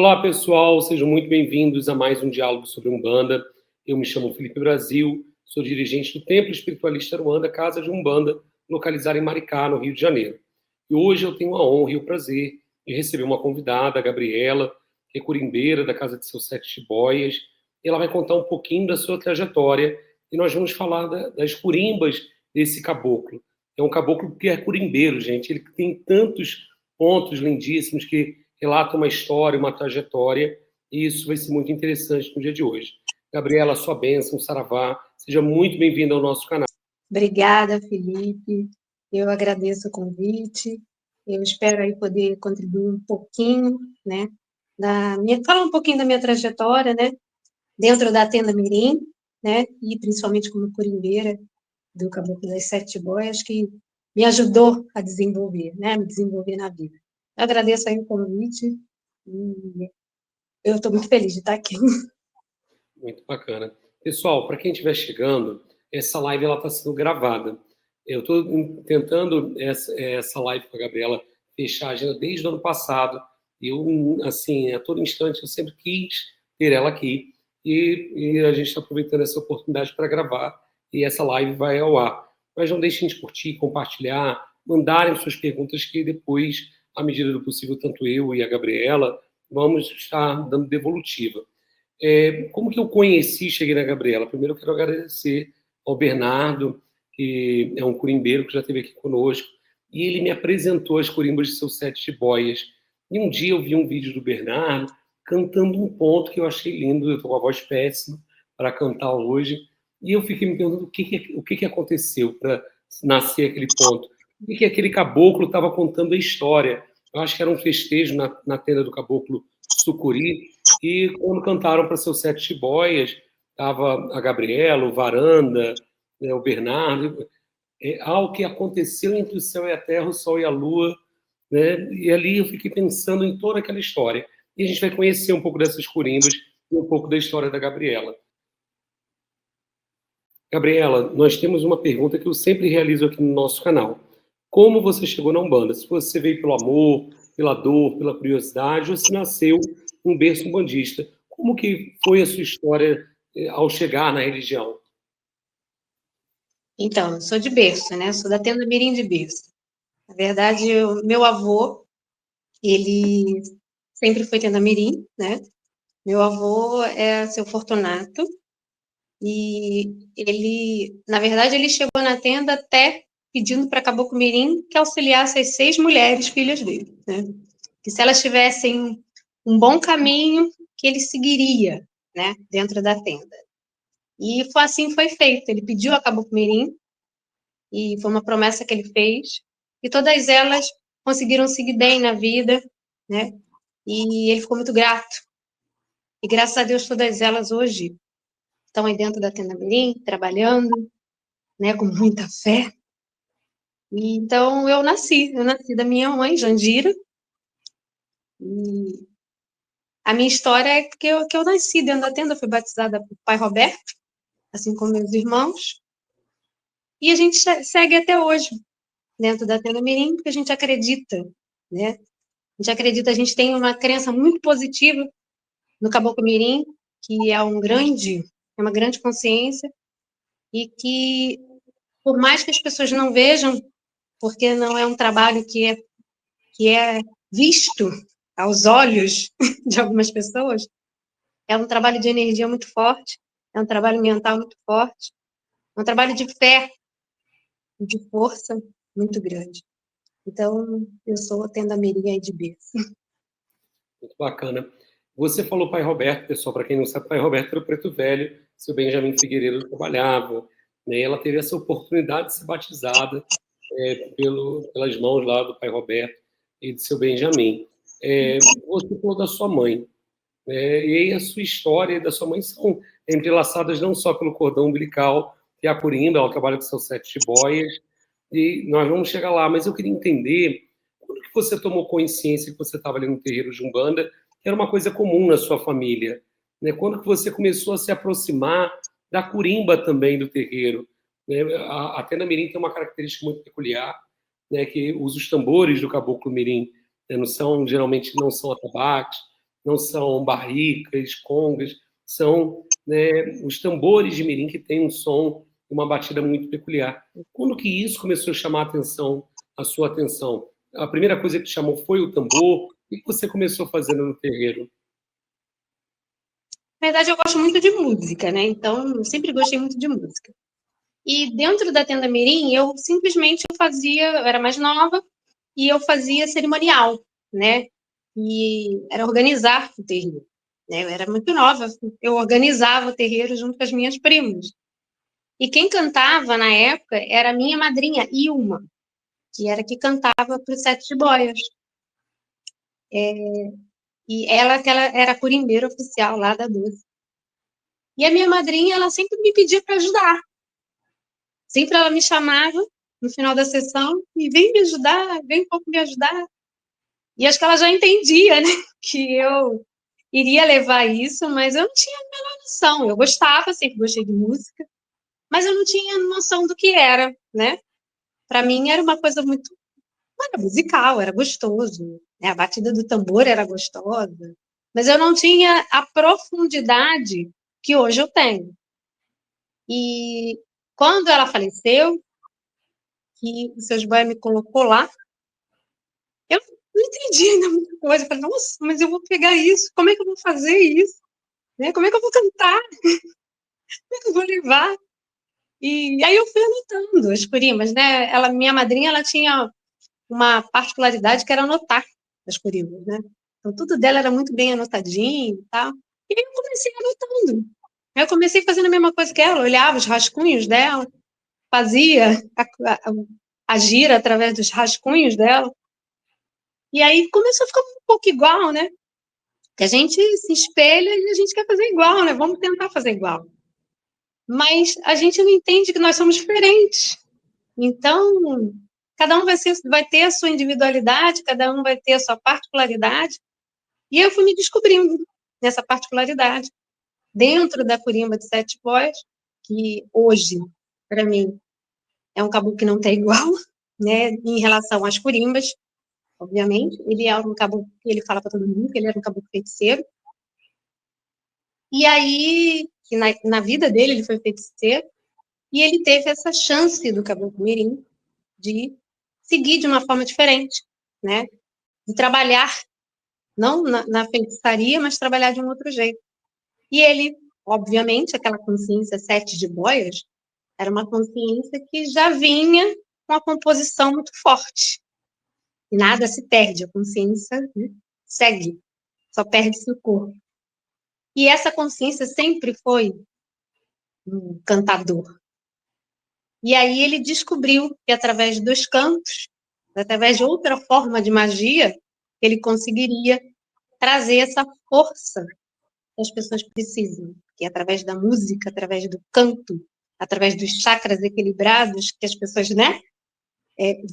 Olá, pessoal, sejam muito bem-vindos a mais um diálogo sobre Umbanda. Eu me chamo Felipe Brasil, sou dirigente do Templo Espiritualista Aruanda, Casa de Umbanda, localizada em Maricá, no Rio de Janeiro. E hoje eu tenho a honra e o prazer de receber uma convidada, a Gabriela, que é curimbeira da Casa de Seus Sete Chibóias. Ela vai contar um pouquinho da sua trajetória e nós vamos falar das curimbas desse caboclo. É um caboclo que é curimbeiro, gente. Ele tem tantos pontos lindíssimos que relata uma história, uma trajetória, e isso vai ser muito interessante no dia de hoje. Gabriela, sua bênção, saravá, seja muito bem-vinda ao nosso canal. Obrigada, Felipe. Eu agradeço o convite. Eu espero aí poder contribuir um pouquinho, né, falar um pouquinho da minha trajetória, né, dentro da Tenda Mirim, né, e principalmente como curimbeira do Caboclo das Sete Boias, que me ajudou a desenvolver, né, me desenvolver na vida. Eu agradeço aí o convite e eu estou muito feliz de estar aqui. Muito bacana. Pessoal, para quem estiver chegando, essa live está sendo gravada. Eu estou tentando essa live com a Gabriela fechar a agenda desde o ano passado. Eu, assim, a todo instante, eu sempre quis ter ela aqui. E a gente está aproveitando essa oportunidade para gravar. E essa live vai ao ar. Mas não deixem de curtir, compartilhar, mandarem suas perguntas que depois, à medida do possível, tanto eu e a Gabriela, vamos estar dando devolutiva. Como que eu conheci, cheguei na Gabriela? Primeiro eu quero agradecer ao Bernardo, que é um curimbeiro que já esteve aqui conosco, e ele me apresentou as curimbas de seus sete boias. E um dia eu vi um vídeo do Bernardo cantando um ponto que eu achei lindo, eu estou com a voz péssima para cantar hoje, e eu fiquei me perguntando o que aconteceu para nascer aquele ponto. O que aquele caboclo estava contando a história? Eu acho que era um festejo na tenda do caboclo Sucuri, e quando cantaram para seus sete chibóias, estava a Gabriela, o Varanda, né, o Bernardo, ao que aconteceu entre o céu e a terra, o sol e a lua, né? E ali eu fiquei pensando em toda aquela história. E a gente vai conhecer um pouco dessas curimbas e um pouco da história da Gabriela. Gabriela, nós temos uma pergunta que eu sempre realizo aqui no nosso canal. Como você chegou na Umbanda? Se você veio pelo amor, pela dor, pela curiosidade, ou se nasceu um berço umbandista. Como que foi a sua história ao chegar na religião? Então, eu sou de berço, né? Sou da Tenda Mirim de berço. Na verdade, o meu avô, ele sempre foi Tenda Mirim, né? Meu avô é seu Fortunato e ele, na verdade, ele chegou na tenda até pedindo para Caboclo Mirim que auxiliasse as 6 mulheres filhas dele, né? Que se elas tivessem um bom caminho, que ele seguiria, né? Dentro da tenda. E assim foi feito. Ele pediu a Caboclo Mirim e foi uma promessa que ele fez, e todas elas conseguiram seguir bem na vida, né? E ele ficou muito grato. E graças a Deus todas elas hoje estão aí dentro da Tenda Mirim, trabalhando, né, com muita fé. E então eu nasci da minha mãe, Jandira, e a minha história é que eu nasci dentro da tenda, fui batizada pelo pai Roberto, assim como meus irmãos, e a gente segue até hoje dentro da Tenda Mirim, porque a gente acredita, né? A gente tem uma crença muito positiva no Caboclo Mirim, que é uma grande consciência, e que, por mais que as pessoas não vejam, porque não é um trabalho que é visto aos olhos de algumas pessoas, é um trabalho de energia muito forte, é um trabalho mental muito forte, é um trabalho de fé, de força muito grande. Então, eu sou a Tenda Mirim aí de berço. Muito bacana. Você falou pai Roberto, pessoal, para quem não sabe, pai Roberto era o Preto Velho, seu Benjamin Figueiredo trabalhava, né? E ela teve essa oportunidade de ser batizada pelas mãos lá do pai Roberto e de seu Benjamin. Você falou da sua mãe, né? E aí a sua história e da sua mãe são entrelaçadas não só pelo cordão umbilical, que é a Curimba, ela trabalha com seus 7 boias, e nós vamos chegar lá, mas eu queria entender quando que você tomou consciência que você estava ali no terreiro de Umbanda, que era uma coisa comum na sua família, né? Quando que você começou a se aproximar da Curimba também do terreiro, né? A Tenda Mirim tem uma característica muito peculiar, né? Que usa os tambores do Caboclo Mirim, né? Geralmente não são atabaques, não são barricas, congas, são, né, os tambores de mirim que têm um som, uma batida muito peculiar. Quando que isso começou a chamar a sua atenção? A primeira coisa que te chamou foi o tambor? O que você começou fazendo no terreiro? Na verdade, eu gosto muito de música, né? Então, eu sempre gostei muito de música. E dentro da tenda mirim, eu simplesmente eu era mais nova, e eu fazia cerimonial, né? E era organizar o terreiro, né? Eu era muito nova, eu organizava o terreiro junto com as minhas primas. E quem cantava na época era a minha madrinha, Ilma, que era que cantava para os Sete Boias. E ela que ela era a curimbeira oficial lá da Doce. E a minha madrinha, ela sempre me pedia para ajudar. Sempre ela me chamava no final da sessão e vem me ajudar, vem um pouco me ajudar. E acho que ela já entendia, né, que eu iria levar isso, mas eu não tinha a menor noção. Eu gostava, sempre gostei de música, mas eu não tinha noção do que era, né? Para mim era uma coisa muito era musical, era gostoso, né? A batida do tambor era gostosa, mas eu não tinha a profundidade que hoje eu tenho. E quando ela faleceu, que o seu Boia me colocou lá, eu não entendi ainda muita coisa. Eu falei, nossa, mas eu vou pegar isso, como é que eu vou fazer isso? Né? Como é que eu vou cantar? Como é que eu vou levar? E aí eu fui anotando as corimas, né? Minha madrinha, ela tinha uma particularidade que era anotar as corimas, né? Então tudo dela era muito bem anotadinho e tal. E aí eu comecei anotando. Eu comecei fazendo a mesma coisa que ela, olhava os rascunhos dela, fazia a gira através dos rascunhos dela. E aí começou a ficar um pouco igual, né? Que a gente se espelha e a gente quer fazer igual, né? Vamos tentar fazer igual. Mas a gente não entende que nós somos diferentes. Então, cada um vai ter a sua individualidade, cada um vai ter a sua particularidade. E eu fui me descobrindo nessa particularidade. Dentro da Curimba de Sete Boias, que hoje, para mim, é um caboclo que não tem igual, né? Em relação às curimbas, obviamente. Ele é um caboclo que ele fala para todo mundo que ele era um caboclo feiticeiro. E aí, na vida dele, ele foi feiticeiro, e ele teve essa chance do Caboclo Mirim de seguir de uma forma diferente, né? De trabalhar, não na feitiçaria, mas trabalhar de um outro jeito. E ele, obviamente, aquela consciência sete de boias, era uma consciência que já vinha com a composição muito forte. E nada se perde, a consciência, né, segue, só perde-se o corpo. E essa consciência sempre foi um cantador. E aí ele descobriu que através dos cantos, através de outra forma de magia, ele conseguiria trazer essa força que as pessoas precisam, que é através da música, através do canto, através dos chakras equilibrados, que as pessoas, né,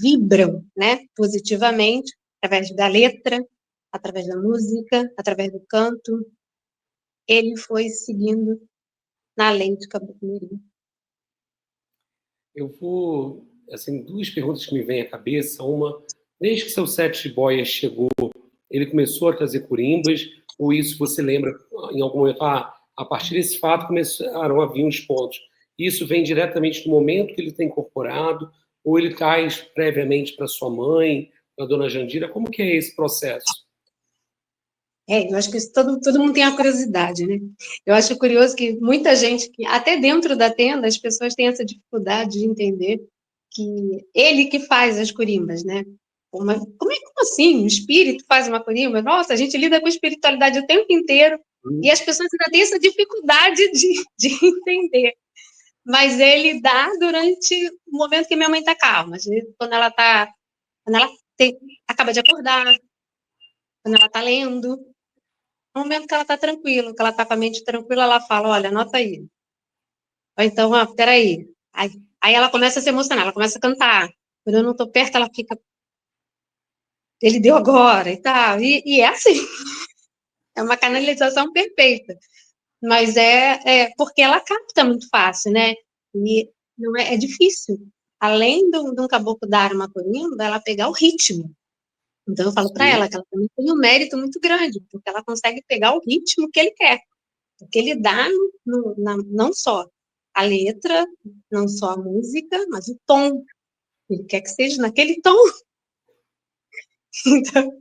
vibram, né, positivamente, através da letra, através da música, através do canto. Ele foi seguindo na lei de Caboclo Mirim. Eu vou, assim, duas perguntas que me vêm à cabeça. Uma, desde que seu Sete Boias chegou, ele começou a trazer curimbas, ou isso você lembra em algum momento, a partir desse fato começaram a vir uns pontos. Isso vem diretamente do momento que ele está incorporado, ou ele traz previamente para sua mãe, para a dona Jandira? Como que é esse processo? Eu acho que isso todo mundo tem a curiosidade, né? Eu acho curioso que muita gente, até dentro da tenda, as pessoas têm essa dificuldade de entender que ele que faz as curimbas, né? Como assim? Um espírito faz uma curimba? Nossa, a gente lida com espiritualidade o tempo inteiro e as pessoas ainda têm essa dificuldade de entender. Mas ele dá durante o momento que minha mãe está calma. Às vezes, quando ela acaba de acordar, quando ela está lendo, no momento que ela está tranquila, que ela está com a mente tranquila, ela fala, olha, anota aí. Ou então, peraí. Aí ela começa a se emocionar, ela começa a cantar. Quando eu não estou perto, ela fica, ele deu agora e tal. E é assim, é uma canalização perfeita. Mas porque ela capta muito fácil, né? E não é difícil. Além de um caboclo dar uma corimba, ela pegar o ritmo, Então, eu falo para Sim. ela que ela também tem um mérito muito grande, porque ela consegue pegar o ritmo que ele quer. Porque ele dá não só a letra, não só a música, mas o tom. Ele quer que seja naquele tom. Então,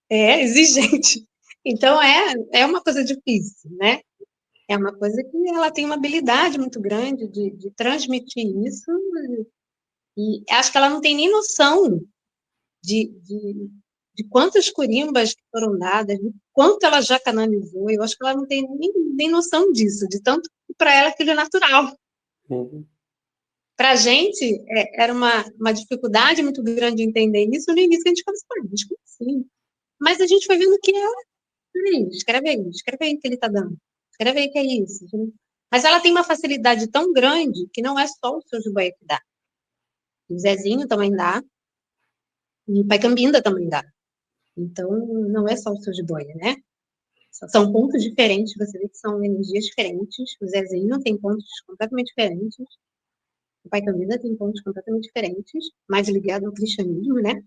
é exigente. Então, é uma coisa difícil, né? É uma coisa que ela tem uma habilidade muito grande de transmitir isso, e acho que ela não tem nem noção de quantas corimbas que foram dadas, de quanto ela já canalizou. Eu acho que ela não tem nem noção disso, de tanto que para ela aquilo é natural. Uhum. Para a gente, era uma dificuldade muito grande de entender isso. No início, a gente falou assim, mas como assim? Mas a gente foi vendo que peraí, escreve aí o que ele está dando. Escreve aí o que é isso. Mas ela tem uma facilidade tão grande que não é só o seu Jiboia que dá. O Zezinho também dá, e o Pai Cambinda também dá. Então, não é só o seu Jiboia, né? São pontos diferentes, você vê que são energias diferentes. O Zezinho tem pontos completamente diferentes. O Pai Cambinda tem pontos completamente diferentes, mais ligado ao cristianismo, né?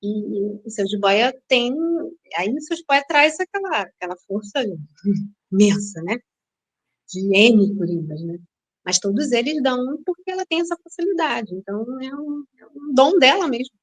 E o seu Jiboia tem... Aí o seu Jiboia traz aquela força imensa, né? De N corimbas, né? Mas todos eles dão porque ela tem essa facilidade. Então, é um dom dela mesmo.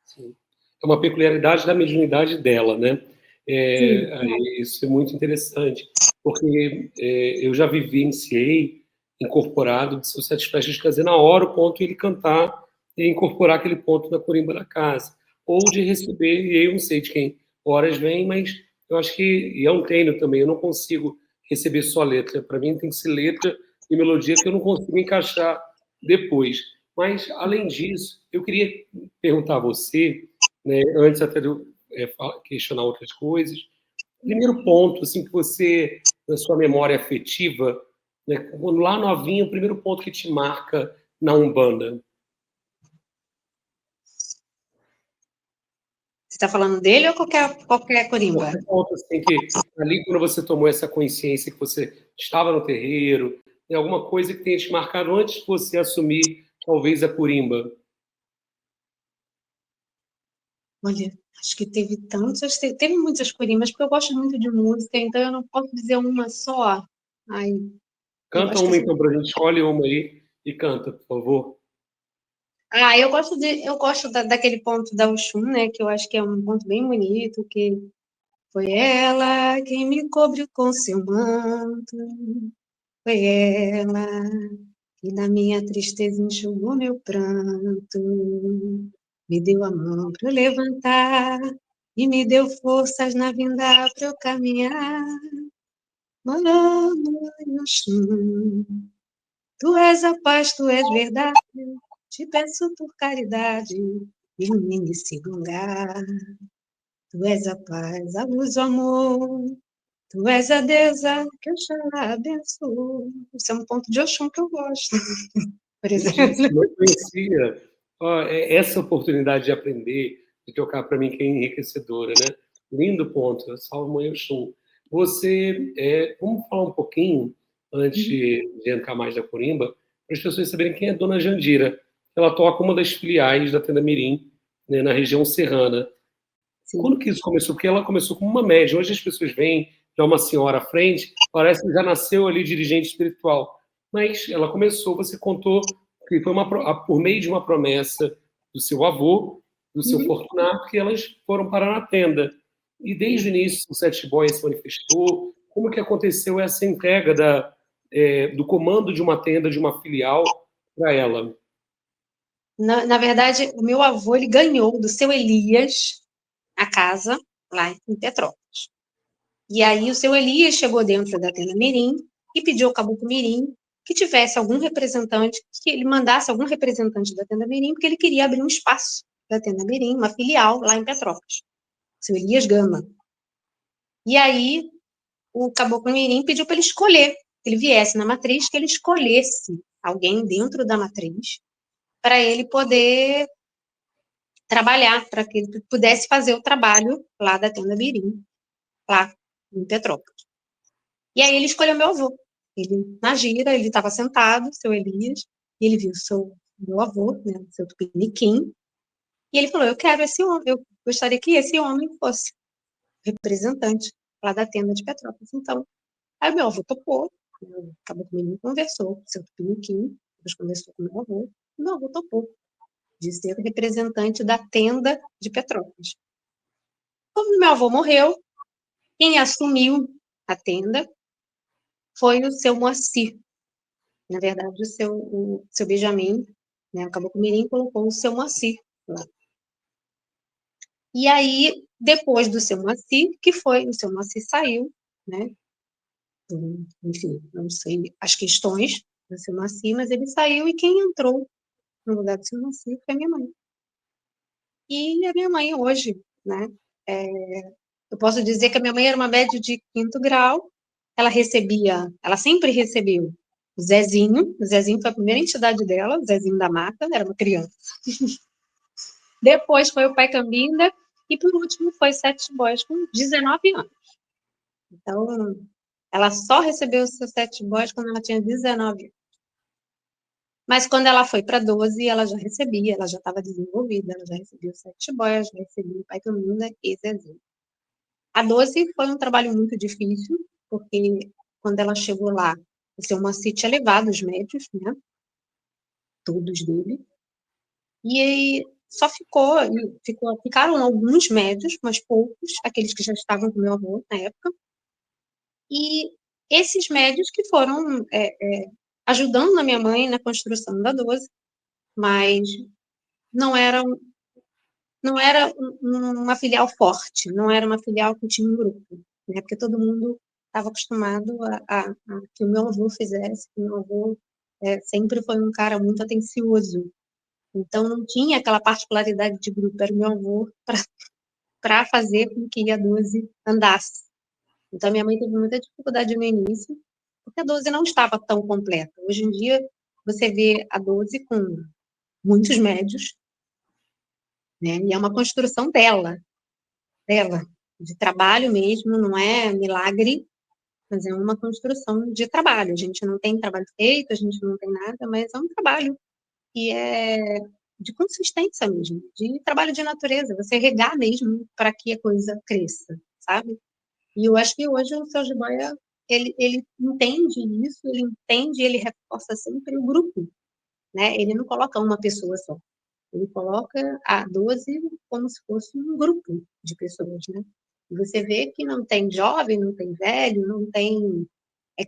Sim. É uma peculiaridade da mediunidade dela, né? Sim. Isso é muito interessante, porque eu já vivenciei incorporado de seus sete flechas de trazer na hora o ponto e ele cantar e incorporar aquele ponto na corimba da casa. Ou de receber, e eu não sei de quem horas vem, mas eu acho que, e é um treino também, eu não consigo receber só letra. Para mim tem que ser letra e melodia que eu não consigo encaixar depois. Mas, além disso, eu queria perguntar a você, né, antes até de eu questionar outras coisas, primeiro ponto, assim, que você, na sua memória afetiva, né, quando lá novinho, o primeiro ponto que te marca na Umbanda. Você está falando dele ou qualquer corimba? Qualquer ponto, assim, que ali quando você tomou essa consciência que você estava no terreiro, tem alguma coisa que tenha te marcado antes de você assumir, talvez, a Curimba. Olha, acho que teve muitas corimbas, porque eu gosto muito de música, então eu não posso dizer uma só. Ai, eu Canta acho que uma, então, pra gente. Escolhe uma aí e canta, por favor. eu gosto daquele ponto da Oxum, né? Que eu acho que é um ponto bem bonito, que foi ela quem me cobriu com seu manto, foi ela que na minha tristeza enxugou meu pranto, me deu a mão para eu levantar e me deu forças na vinda para eu caminhar. Mãe Oxum, tu és a paz, tu és verdade, te peço por caridade, ilumine esse lugar. Tu és a paz, a luz, o amor, tu és a deusa que eu já abençoo. Esse é um ponto de Oxum que eu gosto, por exemplo. Lindíssimo, eu conhecia. Ó, essa oportunidade de aprender, de tocar para mim que é enriquecedora, né? Lindo ponto, salve mãe Oxum. Você, vamos falar um pouquinho, antes de entrar mais da Corimba, para as pessoas saberem quem é Dona Jandira. Ela toca uma das filiais da Tenda Mirim, né, na região serrana. Quando Sim. que isso começou? Porque ela começou como uma média. Hoje as pessoas veem já uma senhora à frente, parece que já nasceu ali dirigente espiritual. Mas ela começou, você contou que foi por meio de uma promessa do seu avô, do seu Uhum. Fortunato, que elas foram parar na tenda. E desde o início o Sete Boy se manifestou. Como que aconteceu essa entrega do comando de uma tenda, de uma filial, para ela? Na verdade, o meu avô ele ganhou do seu Elias a casa lá em Petrópolis. E aí o seu Elias chegou dentro da tenda Mirim e pediu ao Caboclo Mirim que tivesse algum representante, que ele mandasse algum representante da tenda Mirim, porque ele queria abrir um espaço da tenda Mirim, uma filial lá em Petrópolis. O seu Elias Gama. E aí o Caboclo Mirim pediu para ele escolher, que ele viesse na matriz, que ele escolhesse alguém dentro da matriz para ele poder trabalhar, para que ele pudesse fazer o trabalho lá da tenda Mirim, lá em Petrópolis. E aí ele escolheu meu avô. Ele, na gira, ele estava sentado, seu Elias, e ele viu meu avô, né, seu Tupiniquim, e ele falou, eu quero esse homem, gostaria que esse homem fosse representante lá da tenda de Petrópolis. Então, aí meu avô topou, acabou que ele conversou com o seu Tupiniquim, depois conversou com meu avô topou de ser representante da tenda de Petrópolis. Quando meu avô morreu, quem assumiu a tenda foi o seu Moacir. Na verdade, o seu Benjamin, né, acabou com o Mirim, colocou o seu Moacir lá. E aí, depois do seu Moacir, o seu Moacir saiu, né? Enfim, não sei as questões do seu Moacir, mas ele saiu e quem entrou no lugar do seu Moacir foi a minha mãe. E a minha mãe hoje, né? Eu posso dizer que a minha mãe era uma média de 5º grau, ela sempre recebeu o Zezinho foi a primeira entidade dela, o Zezinho da Mata, era uma criança. Depois foi o Pai Cambinda, e por último foi Sete Boys com 19 anos. Então, ela só recebeu os seus Sete Boys quando ela tinha 19 anos. Mas quando ela foi para 12, ela já recebia, ela já estava desenvolvida, ela já recebia os Sete Boys, já recebia o Pai Cambinda e Zezinho. A 12 foi um trabalho muito difícil, porque quando ela chegou lá, o seu Moacir tinha levado os médios, né? Todos dele. E aí só ficaram alguns médios, mas poucos, aqueles que já estavam com meu avô na época. E esses médios que foram ajudando a minha mãe na construção da 12, mas não era uma filial forte, não era uma filial que tinha um grupo, né? Porque todo mundo estava acostumado a que o meu avô fizesse, que o meu avô sempre foi um cara muito atencioso. Então, não tinha aquela particularidade de grupo, era o meu avô para fazer com que a 12 andasse. Então, minha mãe teve muita dificuldade no início, porque a 12 não estava tão completa. Hoje em dia, você vê a 12 com muitos médios, né? E é uma construção dela, de trabalho mesmo, não é milagre, mas é uma construção de trabalho. A gente não tem trabalho feito, a gente não tem nada, mas é um trabalho que é de consistência mesmo, de trabalho de natureza, você regar mesmo para que a coisa cresça, sabe? E eu acho que hoje o seu Jiboia, ele entende isso, ele reforça sempre o grupo, né? Ele não coloca uma pessoa só, ele coloca a 12 como se fosse um grupo de pessoas, né? E você vê que não tem jovem, não tem velho, não tem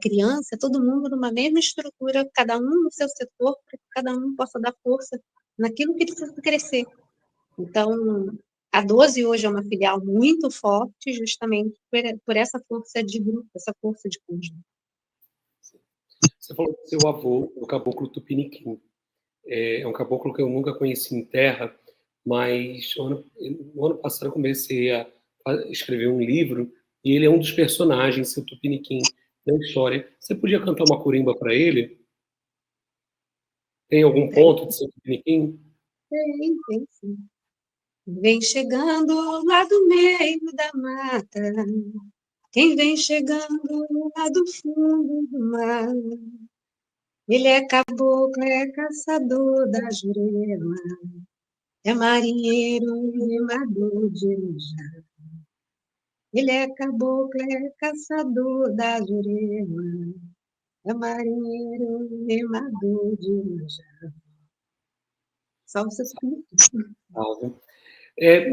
criança, todo mundo numa mesma estrutura, cada um no seu setor, para que cada um possa dar força naquilo que precisa crescer. Então, a 12 hoje é uma filial muito forte, justamente por essa força de grupo, essa força de conjunto. Você falou do seu avô, o caboclo Tupiniquim. É um caboclo que eu nunca conheci em terra, mas no ano passado eu comecei a escrever um livro e ele é um dos personagens, seu Tupiniquim, da história. Você podia cantar uma corimba para ele? Tem algum ponto de seu Tupiniquim? Tem sim. Vem chegando lá do meio da mata, quem vem chegando lá do fundo do mar, ele é caboclo, é caçador da Jurema, é marinheiro, remador de Iemanjá. Ele é caboclo, é caçador da Jurema, é marinheiro, remador de Iemanjá. Só você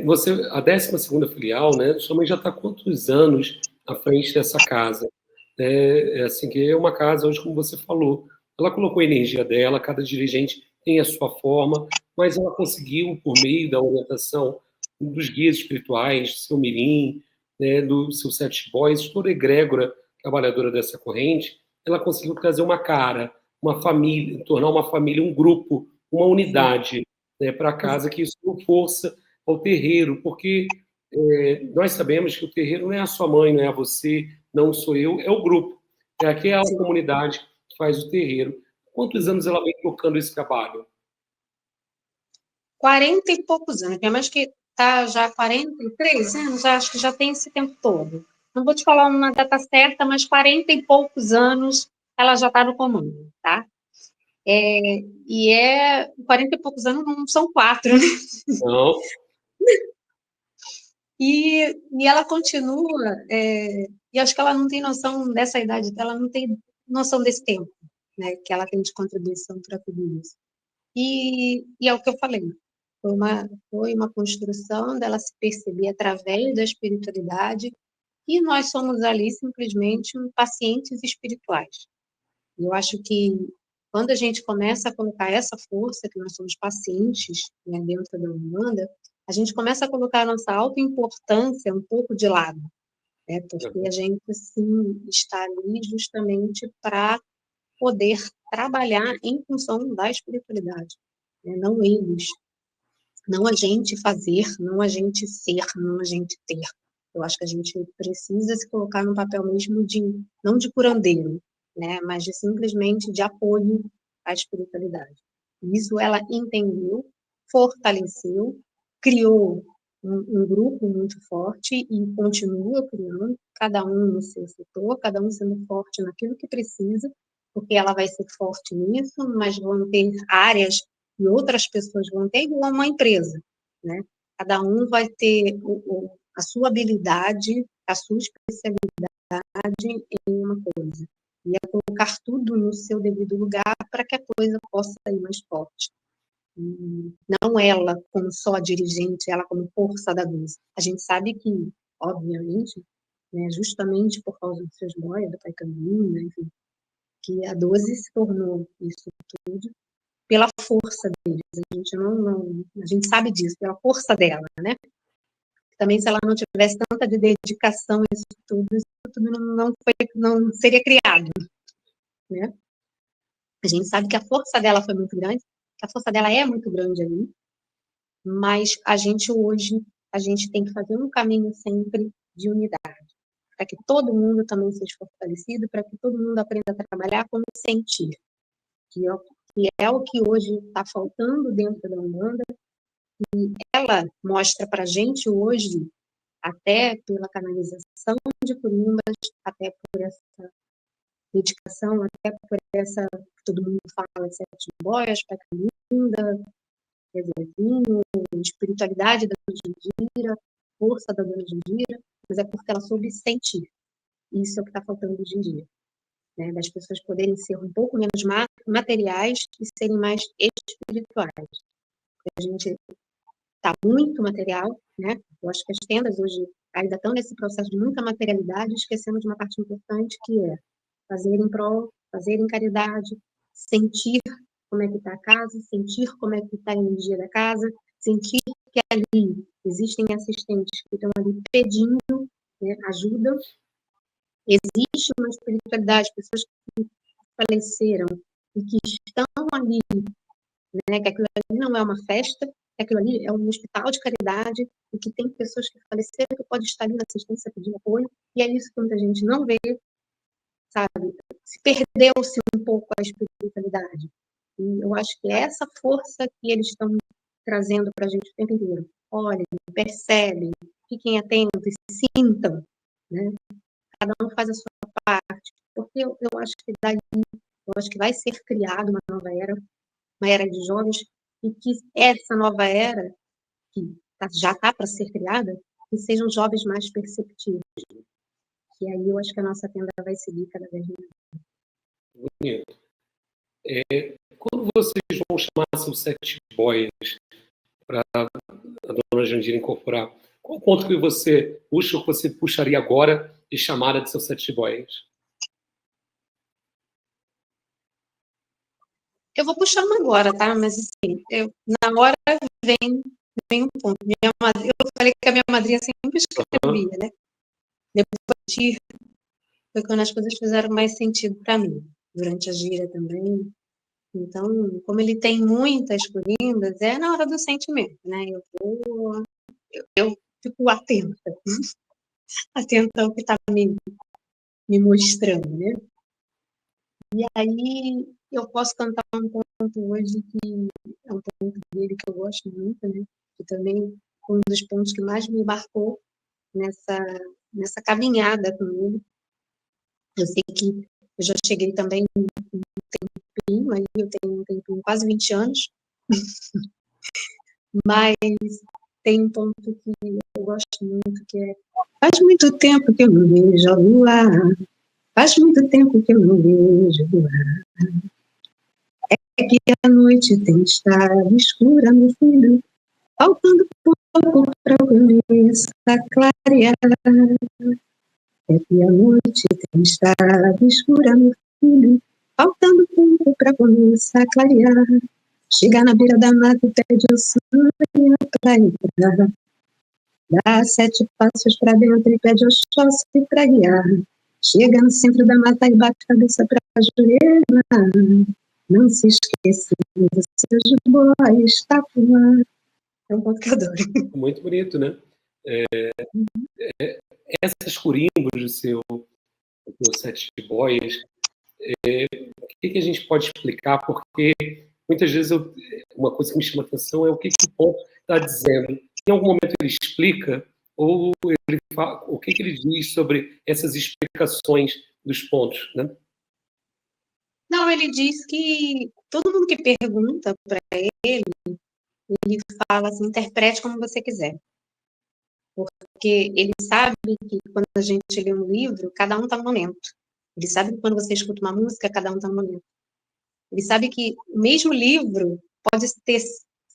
Você, a 12ª filial, né? Sua mãe já está há quantos anos à frente dessa casa? Assim, que é uma casa, hoje, como você falou, ela colocou a energia dela, cada dirigente tem a sua forma, mas ela conseguiu, por meio da orientação dos guias espirituais, do seu Mirim, né, do seu Sete Boys, toda a egrégora trabalhadora dessa corrente, ela conseguiu trazer uma cara, uma família, tornar uma família um grupo, uma unidade, né, para a casa, que isso deu força ao terreiro, porque nós sabemos que o terreiro não é a sua mãe, não é a você, não sou eu, é o grupo. É aquela comunidade que faz o terreiro. Quantos anos ela vem tocando esse trabalho? 40 e poucos anos. Minha mãe acho que está já há 43 anos, acho que já tem esse tempo todo. Não vou te falar uma data certa, mas 40 e poucos anos ela já está no comando, tá? 40 e poucos anos não são 4, né? Não. E ela continua, e acho que ela não tem noção dessa idade, ela não tem noção desse tempo, né, que ela tem de contribuição para tudo isso. E é o que eu falei, foi uma construção dela se perceber através da espiritualidade, e nós somos ali simplesmente pacientes espirituais. Eu acho que quando a gente começa a colocar essa força, que nós somos pacientes, né, dentro da Umbanda, a gente começa a colocar a nossa autoimportância um pouco de lado, né, porque a gente, sim, está ali justamente para poder trabalhar em função da espiritualidade, né, não eles, não a gente fazer, não a gente ser, não a gente ter. Eu acho que a gente precisa se colocar no papel mesmo de, não de curandeiro, né, mas de simplesmente de apoio à espiritualidade. Isso ela entendeu, fortaleceu, criou um grupo muito forte e continua criando, cada um no seu setor, cada um sendo forte naquilo que precisa, porque ela vai ser forte nisso, mas vão ter áreas e outras pessoas vão ter igual uma empresa, né? Cada um vai ter a sua habilidade, a sua especialidade em uma coisa. E é colocar tudo no seu devido lugar para que a coisa possa ir mais forte. E não ela como só dirigente, ela como força da luz. A gente sabe que, obviamente, né, justamente por causa dos seus boias, do Pai Caminho, né, enfim, que a 12 se tornou isso tudo pela força deles. A gente sabe disso, pela força dela, né? Também se ela não tivesse tanta de dedicação a isso tudo não seria criado, né? A gente sabe que a força dela foi muito grande, que a força dela é muito grande ali, mas a gente hoje, a gente tem que fazer um caminho sempre de unidade, para que todo mundo também seja fortalecido, para que todo mundo aprenda a trabalhar como sentir, que é o que hoje está faltando dentro da Umbanda. Ela mostra para a gente hoje, até pela canalização de curimbas, até por essa dedicação, até por essa, todo mundo fala, sete boias, Pecalinda, Zezinho, espiritualidade da Dona Jandira, força da Dona Jandira, mas é porque ela soube sentir. Isso é o que está faltando hoje em dia. Né? Das pessoas poderem ser um pouco menos materiais e serem mais espirituais. A gente está muito material, né? Eu acho que as tendas hoje ainda estão nesse processo de muita materialidade, esquecendo de uma parte importante que é fazer em prol, fazer em caridade, sentir como é que está a casa, sentir como é que está a energia da casa, sentir que ali existem assistentes que estão ali pedindo, né, ajuda. Existe uma espiritualidade, pessoas que faleceram e que estão ali, né, que aquilo ali não é uma festa, que aquilo ali é um hospital de caridade e que tem pessoas que faleceram que podem estar ali na assistência pedindo apoio, e é isso que muita gente não vê, sabe? Se perdeu-se um pouco a espiritualidade. E eu acho que é essa força que eles estão trazendo para a gente o tempo inteiro. Olhem, percebem, fiquem atentos, sintam, né? Cada um faz a sua parte, porque eu acho que daí, eu acho que vai ser criada uma era de jovens, e que essa nova era, que já está para ser criada, que sejam jovens mais perceptivos. E aí eu acho que a nossa tenda vai seguir cada vez mais. Bonito. Quando vocês vão chamar seus sete boias para a Dona Jandira incorporar, qual ponto que você puxa ou que você puxaria agora de chamada de seus sete boias? Eu vou puxar uma agora, tá? Mas assim, na hora vem um ponto. Eu falei que a minha madrinha sempre escrevia, né? Depois foi quando as coisas fizeram mais sentido para mim, durante a gira também. Então, como ele tem muitas curimbas, é na hora do sentimento, né? Eu fico atenta ao que está me mostrando, né? E aí eu posso cantar um ponto hoje que é um ponto dele que eu gosto muito, né? Que também foi um dos pontos que mais me marcou nessa caminhada com ele. Eu sei que eu já cheguei também um tempinho, aí eu tenho um tempinho, quase 20 anos, mas tem um ponto que eu gosto muito, que é: faz muito tempo que eu não vejo a lua, faz muito tempo que eu não vejo a lua. É que a noite tem estado escura, meu filho, faltando pouco para começar a clarear. É que a noite tem estado escura, meu filho, faltando pouco para começar a clarear. Chegar na beira da mata e pede o sonho pra entrar. Dá 7 passos pra dentro e pede Oxóssi pra guiar. Chega no centro da mata e bate a cabeça pra ajoelhar. Não se esqueça do seu jiboia está fumando. É um ponto que eu adoro. Muito bonito, né? Essas corimbos do Sete Boias, o que a gente pode explicar? Porque muitas vezes uma coisa que me chama a atenção é o que o ponto está dizendo. Em algum momento ele explica ou ele fala, o que ele diz sobre essas explicações dos pontos, né? Não, ele diz que todo mundo que pergunta para ele fala assim: interprete como você quiser. Porque ele sabe que quando a gente lê um livro, cada um está no momento. Ele sabe que quando você escuta uma música, cada um está no momento. Ele sabe que o mesmo livro pode ser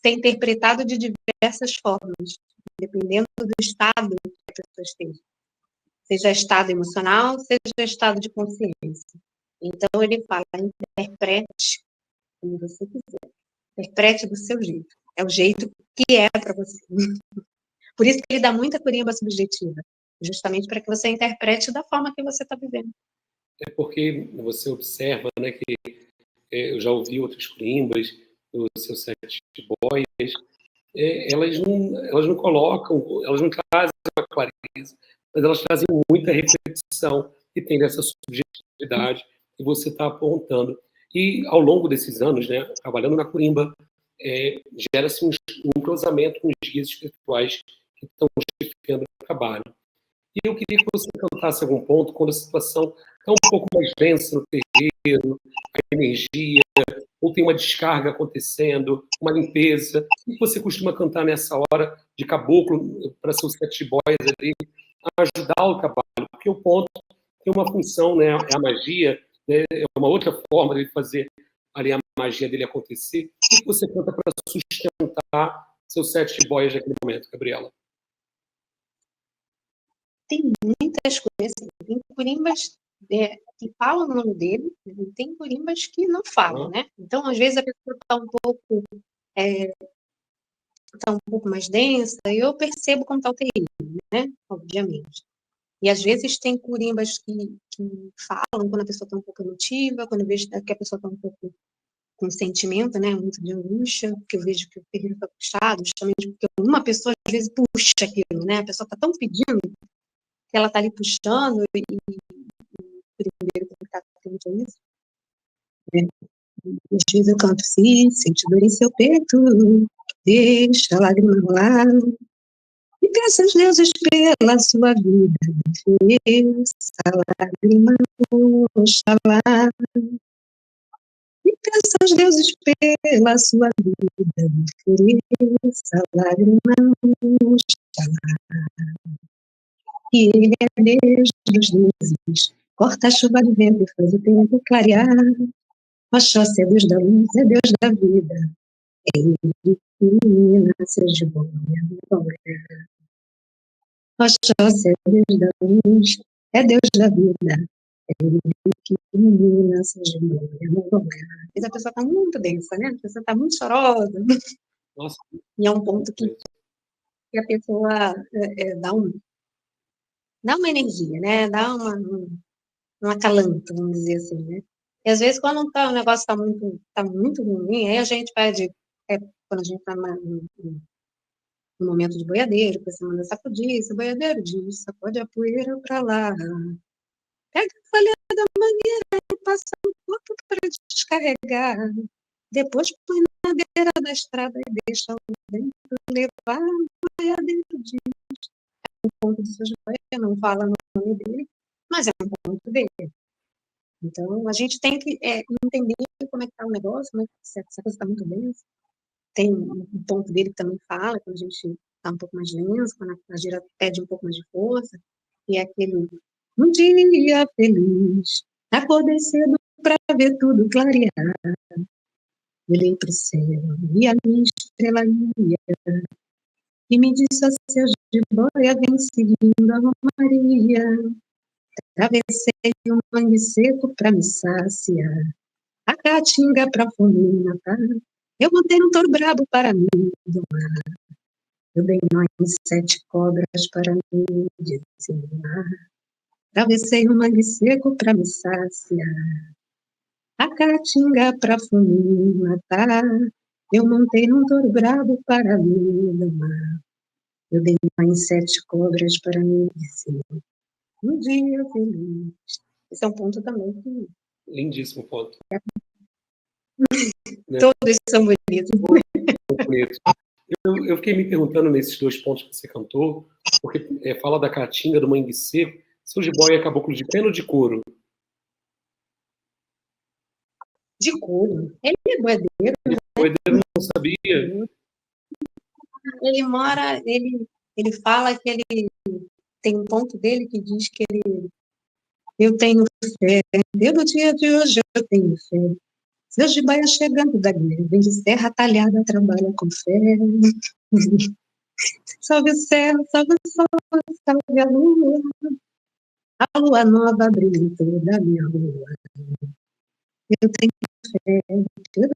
interpretado de diversas formas, dependendo do estado que a pessoa esteja. Seja estado emocional, seja estado de consciência. Então, ele fala: interprete como você quiser. Interprete do seu jeito. É o jeito que é para você. Por isso que ele dá muita corimba subjetiva, justamente para que você interprete da forma que você está vivendo. É porque você observa, né, que eu já ouvi outras corimbas do seu Sete Boias, elas não colocam, elas não trazem uma clareza, mas elas trazem muita reflexão e tem dessa subjetividade que você está apontando. E ao longo desses anos, né, trabalhando na corimba, gera-se um entrosamento com os guias espirituais que estão chefiando o trabalho. E eu queria que você cantasse algum ponto quando a situação está um pouco mais densa no terreiro, a energia, ou tem uma descarga acontecendo, uma limpeza. O que você costuma cantar nessa hora de caboclo para seus sete boys ali, ajudar o trabalho? Porque o ponto tem uma função, né? É a magia, né? É uma outra forma de fazer ali a magia dele acontecer. O que você canta para sustentar seus sete boys naquele momento, Gabriela? Tem muitas coisas, tem corimbas que falam o nome dele, e tem corimbas que não falam, né? Então, às vezes, a pessoa está um pouco mais densa, e eu percebo como está o terreno, né? Obviamente. E às vezes tem corimbas que falam quando a pessoa está um pouco emotiva, quando eu vejo que a pessoa está um pouco com sentimento, né? Muito de angústia, porque eu vejo que o terreno está puxado, justamente porque uma pessoa às vezes puxa aquilo, né? A pessoa está tão pedindo que ela está ali puxando e primeiro tem que estar atento a isso. Né? Às vezes eu canto: se sente dor em seu peito, deixa a lágrima rolar. E peça aos deuses pela sua vida, essa lágrima oxalá. E peça aos deuses pela sua vida, essa lágrima oxalá. E ele é Deus dos deuses, corta a chuva do vento e faz o tempo clarear. Oxóssi é Deus da luz, é Deus da vida, é ele que ilumina seus de bom. Oxóssi é Deus da luz, é Deus da vida, é ele que ilumina seus de bom. Mas a pessoa está muito densa, né? A pessoa está muito chorosa. Nossa, e é um ponto que a pessoa dá uma energia, né? Dá um acalanto, vamos dizer assim, né? E às vezes, quando o negócio está muito ruim, aí a gente pede, quando a gente está no momento de boiadeiro, que você manda sacudir, esse boiadeiro diz: sacode a poeira para lá. Pega a folha da mangueira e passa no corpo para descarregar. Depois põe na beira da estrada e deixa o vento levar. Boiadeiro diz: um ponto de sua joia, não fala no nome dele, mas é um ponto dele. Então, a gente tem que entender como é que está o negócio, se essa coisa está muito bem. Tem um ponto dele que também fala, quando a gente está um pouco mais lento, quando a gira pede um pouco mais de força, e é aquele um dia feliz, acordei cedo para ver tudo clarear, olhei para o céu e a minha estrela guia, e me disse a seu jiboia, vem seguindo a Maria, atravessei um mangue seco para me saciar, a caatinga para fome me matar, eu montei um touro brabo para me domar, eu dei nó em 7 cobras para me dizimar, atravessei um mangue seco para me saciar, a caatinga pra fome me matar, eu montei num touro brabo para me domar, eu dei nó em 7 cobras para me dizer, um dia feliz. Esse é um ponto também que... Lindíssimo ponto. Né? Todos são bonitos. Bonito. Eu fiquei me perguntando nesses 2 pontos que você cantou, porque fala da caatinga, do mangue seco, seu jiboia é caboclo de pena ou de couro? De couro. Ele é boiadeiro. Boiadeiro não sabia. Ele mora, ele fala que ele tem um ponto dele que diz que eu tenho fé, pelo dia de hoje eu tenho fé. Seu jiboia chegando da guerra, vem de serra talhada, trabalha com fé. Salve o céu, salve o sol, salve a lua nova brilha em toda a minha rua. Eu tenho fé, pelo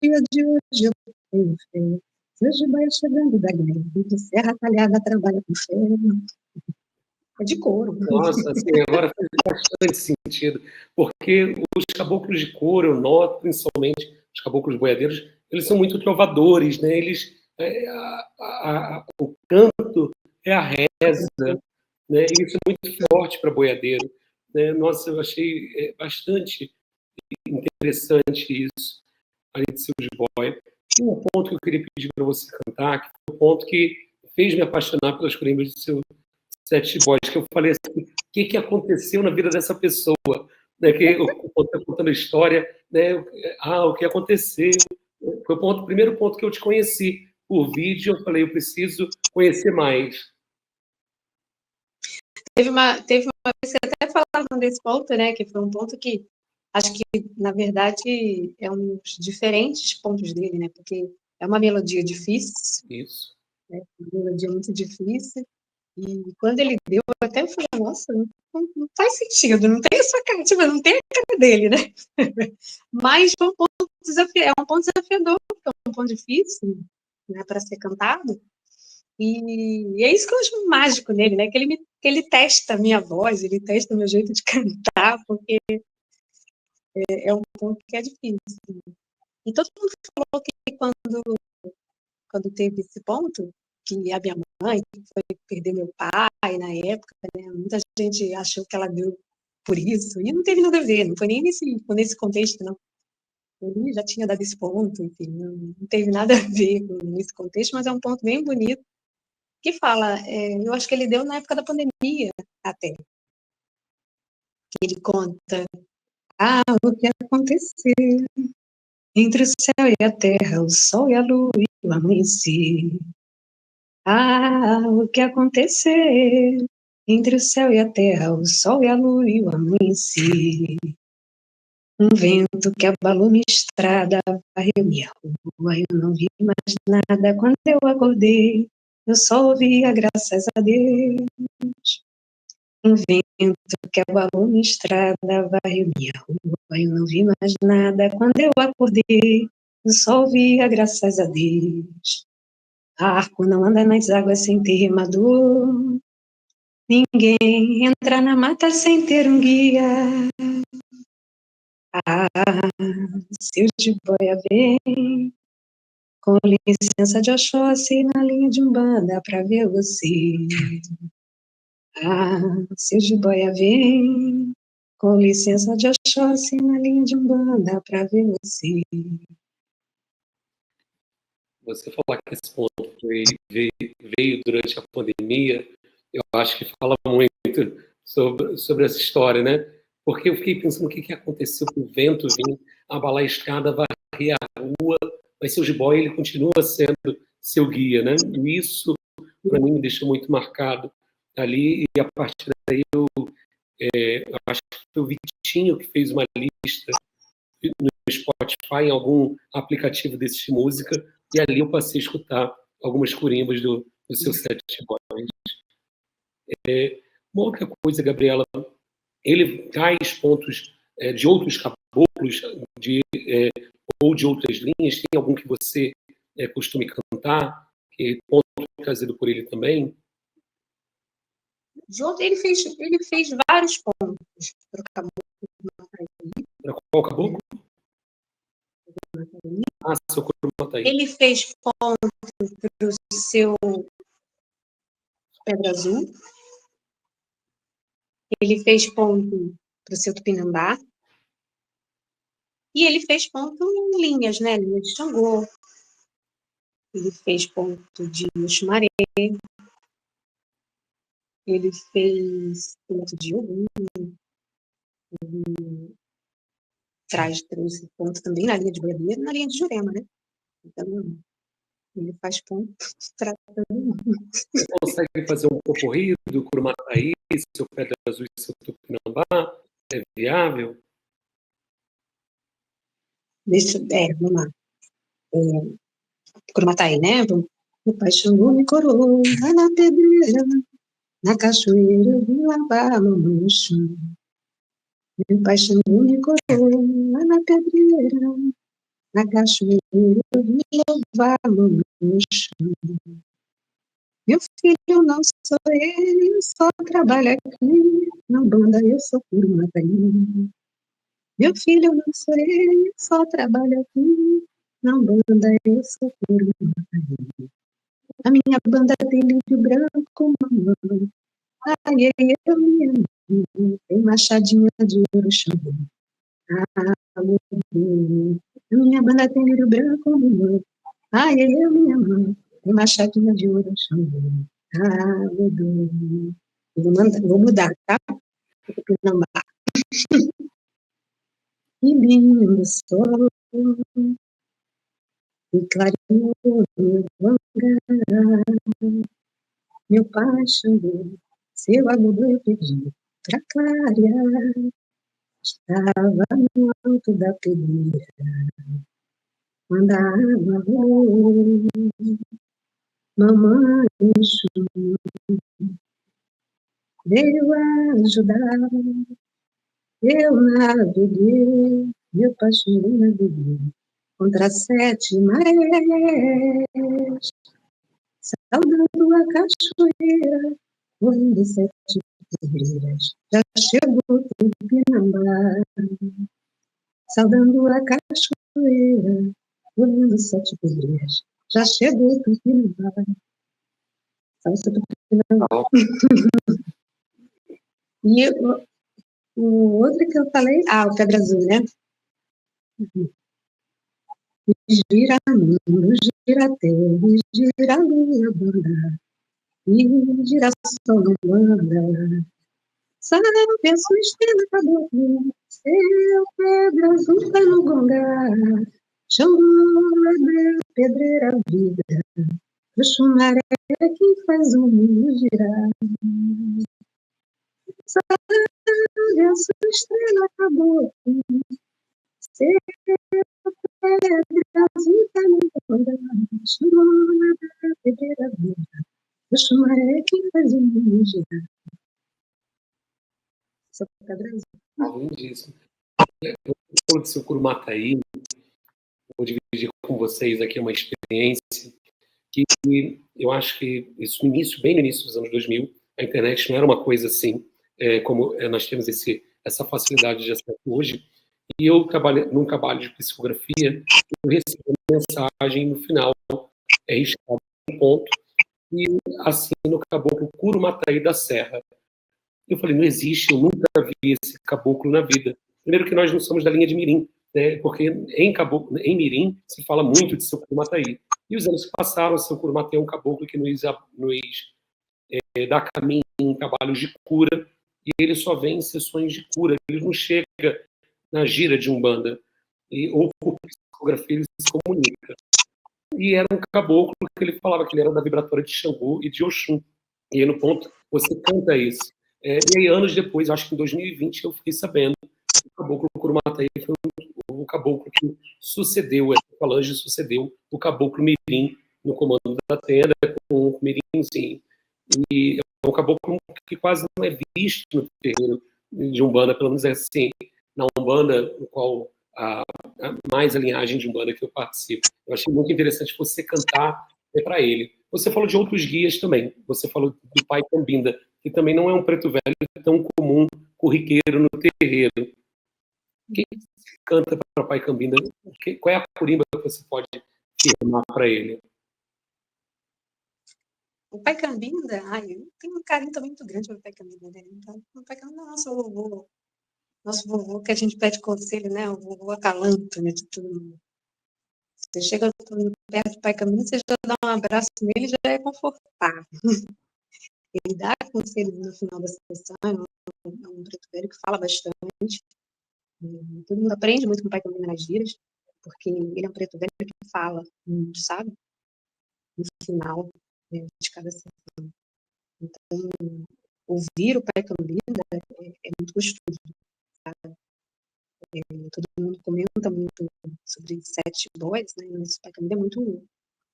dia de hoje eu tenho fé. Seu jiboia chegando da guerra, vem de serra talhada, trabalha com fé. É de couro. Nossa, assim, agora faz bastante sentido, porque os caboclos de couro, eu noto, principalmente os caboclos boiadeiros, eles são muito trovadores, né? Eles, o canto é a reza, né? E isso é muito forte para boiadeiro, né? Nossa, eu achei bastante interessante isso, além de ser o jiboia. E um ponto que eu queria pedir para você cantar, que foi o ponto que fez me apaixonar pelas corimbas do seu Sete Boys, que eu falei assim, o que aconteceu na vida dessa pessoa? Né, que eu estou contando a história, né, o que aconteceu? Foi o primeiro ponto que eu te conheci. Por vídeo, eu falei, eu preciso conhecer mais. Teve uma vez que até falavam desse ponto, né, que foi um ponto que acho que, na verdade, é um dos diferentes pontos dele, né, porque é uma melodia difícil, Isso. né, uma melodia muito difícil, e quando ele deu, eu até falei, nossa, não faz sentido, não tem essa cara, tipo, não tem a cara dele, né? Mas foi um ponto desafiador, é um ponto desafiador, porque é um ponto difícil, né, para ser cantado, e é isso que eu acho mágico nele, né, que ele testa a minha voz, ele testa o meu jeito de cantar, porque é um ponto que é difícil. E todo mundo falou que quando teve esse ponto, que a minha mãe foi perder meu pai na época, né, muita gente achou que ela deu por isso, e não teve nada a ver, não foi nem nesse contexto, não. Ele já tinha dado esse ponto, enfim, não teve nada a ver com esse contexto, mas é um ponto bem bonito, que fala, eu acho que ele deu na época da pandemia, até. Ele conta, o que aconteceu entre o céu e a terra, o sol e a lua e o amanhecer. O que aconteceu entre o céu e a terra, o sol e a lua e o amanhecer. Um vento que abalou minha estrada, varreu minha rua, eu não vi mais nada quando eu acordei, eu só ouvia graças a Deus. Um vento que abalou minha estrada, varreu minha rua, eu não vi mais nada quando eu acordei, eu só ouvia graças a Deus. Arco não anda nas águas sem ter remador, ninguém entra na mata sem ter um guia. Seu jiboia vem, com licença de Oxóssi, na linha de Umbanda pra ver você. Seu jiboia vem, com licença de Oxóssi, na linha de Umbanda pra ver você. Você falar que esse ponto veio durante a pandemia, eu acho que fala muito sobre essa história, né? Porque eu fiquei pensando o que aconteceu com o vento vir abalar a estrada, varrer a rua, mas seu jiboia ele continua sendo seu guia, né? E isso para mim, me deixou muito marcado ali, e a partir daí eu acho que foi o Vitinho que fez uma lista no Spotify, em algum aplicativo desse de música, e ali eu passei a escutar algumas corimbas do seu Sete Boys. Uma outra coisa, Gabriela, ele traz pontos de outros caboclos ou de outras linhas. Tem algum que você costume cantar, que ponto trazido por ele também? Ele fez vários pontos para o caboclo. Para qual caboclo? Ah, seu Curumataí. Ele fez ponto para o seu Pedra Azul. Ele fez ponto para o seu Tupinambá. E ele fez ponto em linhas, né? Linha de Xangô. Ele fez ponto de Oxumaré. Ele fez ponto de Ogum. Ele trouxe ponto também na linha de Boiadeiro e na linha de Jurema, né? Então, ele faz ponto para todo mundo. Você consegue fazer um poporri do Curumataí, seu Pedra Azul e seu Tupinambá? É viável? Vamos lá. Curumataí, né? O Paixão me coroa na pedreira, na cachoeira, vi lavar no chão. Meu Paixão me coroa na pedreira, na cachoeira, vi lavar no chão. Meu filho não sou ele, só trabalha aqui, na banda eu sou Curumataí. Meu filho não sou ele, só trabalha aqui, na banda eu sou Curumataí. A minha banda tem livro branco, mamãe. Ai, eu me amo. Tem machadinha de ouro, Xangô. Ah, meu Deus. A minha banda tem livro branco, mamãe. Ai, eu me amo. Tem machadinha de ouro, Xangô. Ah, meu Deus. Vou mudar, tá? Tupinambá. Que lindo sol. E clareou meu hangar. Meu pai Xangô, seu agudo eu pedi pra clarear. Estava no alto da pedreira, quando a água rolou. Mamãe Exu veio ajudar. Eu naveguei, meu pai Xangô naveguei contra 7 marés, saudando a cachoeira, correndo 7 pedreiras. Já chegou o Tupinambá, saudando a cachoeira, correndo 7 pedreiras. Já chegou o Tupinambá. Salsa Tupinambá. E o outro que eu falei, o Pedra Azul, né? Gira mundo, gira terra, gira a lua banda, e gira sol banda. Sabe a sua estrela caboclo, seu Pedra Azul tá no gongar. Xangô da pedreira vida, o Xumaré é quem faz o mundo girar. Sabe a sua estrela caboclo, seu Pedra Azul tá no gongar. Xangô da pedreira vida, o Xumaré é quem faz o mundo girar. Seu Pedra Azul. Além disso, eu falo de seu Curumataí, vou dividir com vocês aqui uma experiência que eu acho que isso bem no início dos anos 2000, a internet não era uma coisa assim, como nós temos essa facilidade de acesso hoje. E eu num trabalho de psicografia, eu recebi uma mensagem no final, registrado um ponto, e assim no caboclo Curumataí da Serra. Eu falei, não existe, eu nunca vi esse caboclo na vida. Primeiro que nós não somos da linha de Mirim, né? Porque em Mirim se fala muito de seu Curumataí. E os anos que passaram, seu Curumataí é um caboclo que nos dá caminho em trabalhos de cura, e ele só vem em sessões de cura, ele não chega na gira de Umbanda, ou por psicografia ele se comunica. e era um caboclo que ele falava que ele era da vibratória de Xangô e de Oxum. E aí, no ponto, você canta isso. E aí, anos depois, acho que em 2020, eu fiquei sabendo que o caboclo Curumatai foi o caboclo que sucedeu, essa falange sucedeu o caboclo Mirim no comando da tenda, com o Mirimzinho. E é um caboclo que quase não é visto no terreiro de Umbanda, pelo menos é assim, na Umbanda, no qual mais a linhagem de Umbanda que eu participo. Eu achei muito interessante você cantar para ele. Você falou de outros guias também. Você falou do Pai Cambinda, que também não é um preto velho tão comum, corriqueiro no terreiro. Quem canta para Pai Cambinda? Qual é a curimba que você pode firmar para ele? O Pai Cambinda, eu tenho um carinho também muito grande pelo Pai Cambinda, né? Então, o Pai Cambinda é nosso vovô que a gente pede conselho, né? O vovô acalanto, né? De todo mundo. Você chega perto do Pai Cambinda, você já dá um abraço nele, já é confortável. Ele dá conselhos no final da sessão, é um preto velho que fala bastante. Todo mundo aprende muito com o Pai Cambinda nas giras, porque ele é um preto velho que fala muito, sabe? No final, né, de cada sessão. Então, ouvir o Pai Cambinda é muito gostoso, sabe? Todo mundo comenta muito sobre Sete Boys, né? Mas o Pai Cambinda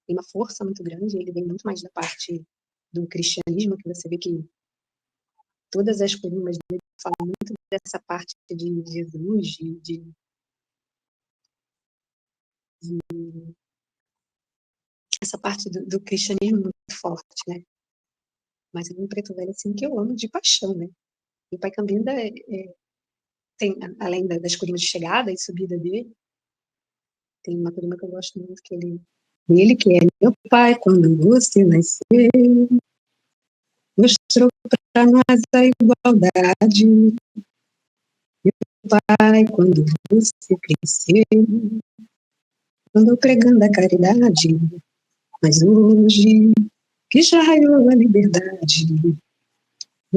tem uma força muito grande, ele vem muito mais da parte do cristianismo, que você vê que todas as colunas dele falam muito dessa parte de Jesus, de essa parte do cristianismo muito forte, né? Mas é um preto velho assim que eu amo de paixão, né? E o Pai Cambinda tem, além das colunas de chegada e subida dele, tem uma coluna que eu gosto muito, ele que é meu pai quando você nasceu, mostrou para nós a igualdade. Meu pai quando você cresceu, andou pregando a caridade, mas hoje que já raiou a liberdade,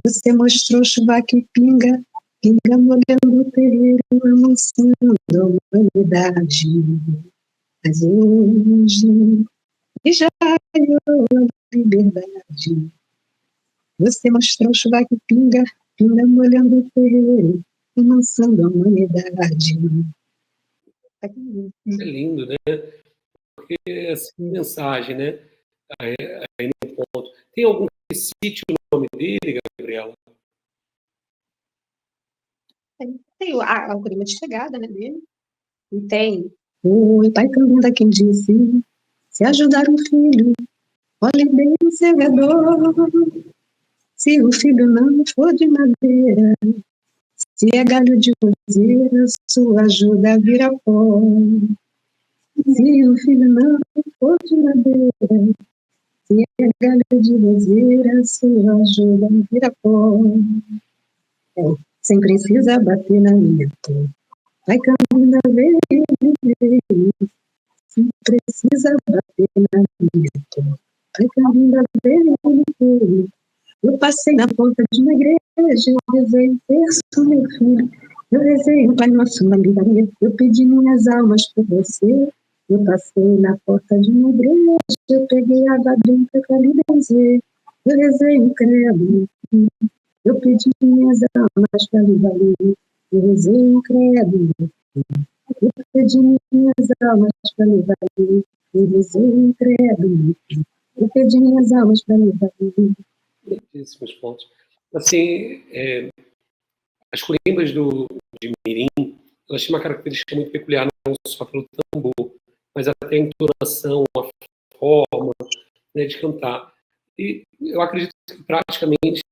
você mostrou chuva que pinga, pinga molhando o terreiro, anunciando a humanidade. Mas hoje que já raiou a liberdade, você mostrou chuva que pinga, pinga molhando o terreiro, anunciando a humanidade. É lindo, né? Porque é assim, mensagem, né? Aí no ponto. Tem algum que cite o nome dele, Gabriela? Tem a algoritmo de chegada, né, dele. E tem o Pai Cambinda quem disse: se ajudar um filho, olhe bem o segador. Se o filho não for de madeira, se é galho de roseira, sua ajuda vira pó. Se o filho não for de madeira, se é galho de roseira, sua ajuda vira pó. Sem precisa bater na minha porta. Vai Cambinda veio, sem precisa bater na minha porta. Vai Cambinda veio. Eu passei na porta de uma igreja, eu rezei o texto, meu filho. Eu rezei o Pai Nosso na livraria, eu pedi minhas almas por você. Eu passei na porta de uma igreja, eu peguei água benta para lhe benzer. Eu rezei o credo, meu filho. Eu pedi minhas almas para lhe valer. Eu rezei o credo, meu filho. Eu pedi minhas almas para lhe valer. Eu rezei o credo, meu filho. Eu pedi minhas almas para lhe valer. Muitíssimos pontos. Assim, as corimbas de Mirim, elas têm uma característica muito peculiar, não só pelo tambor, mas até a entonação, a forma, né, de cantar. E eu acredito que praticamente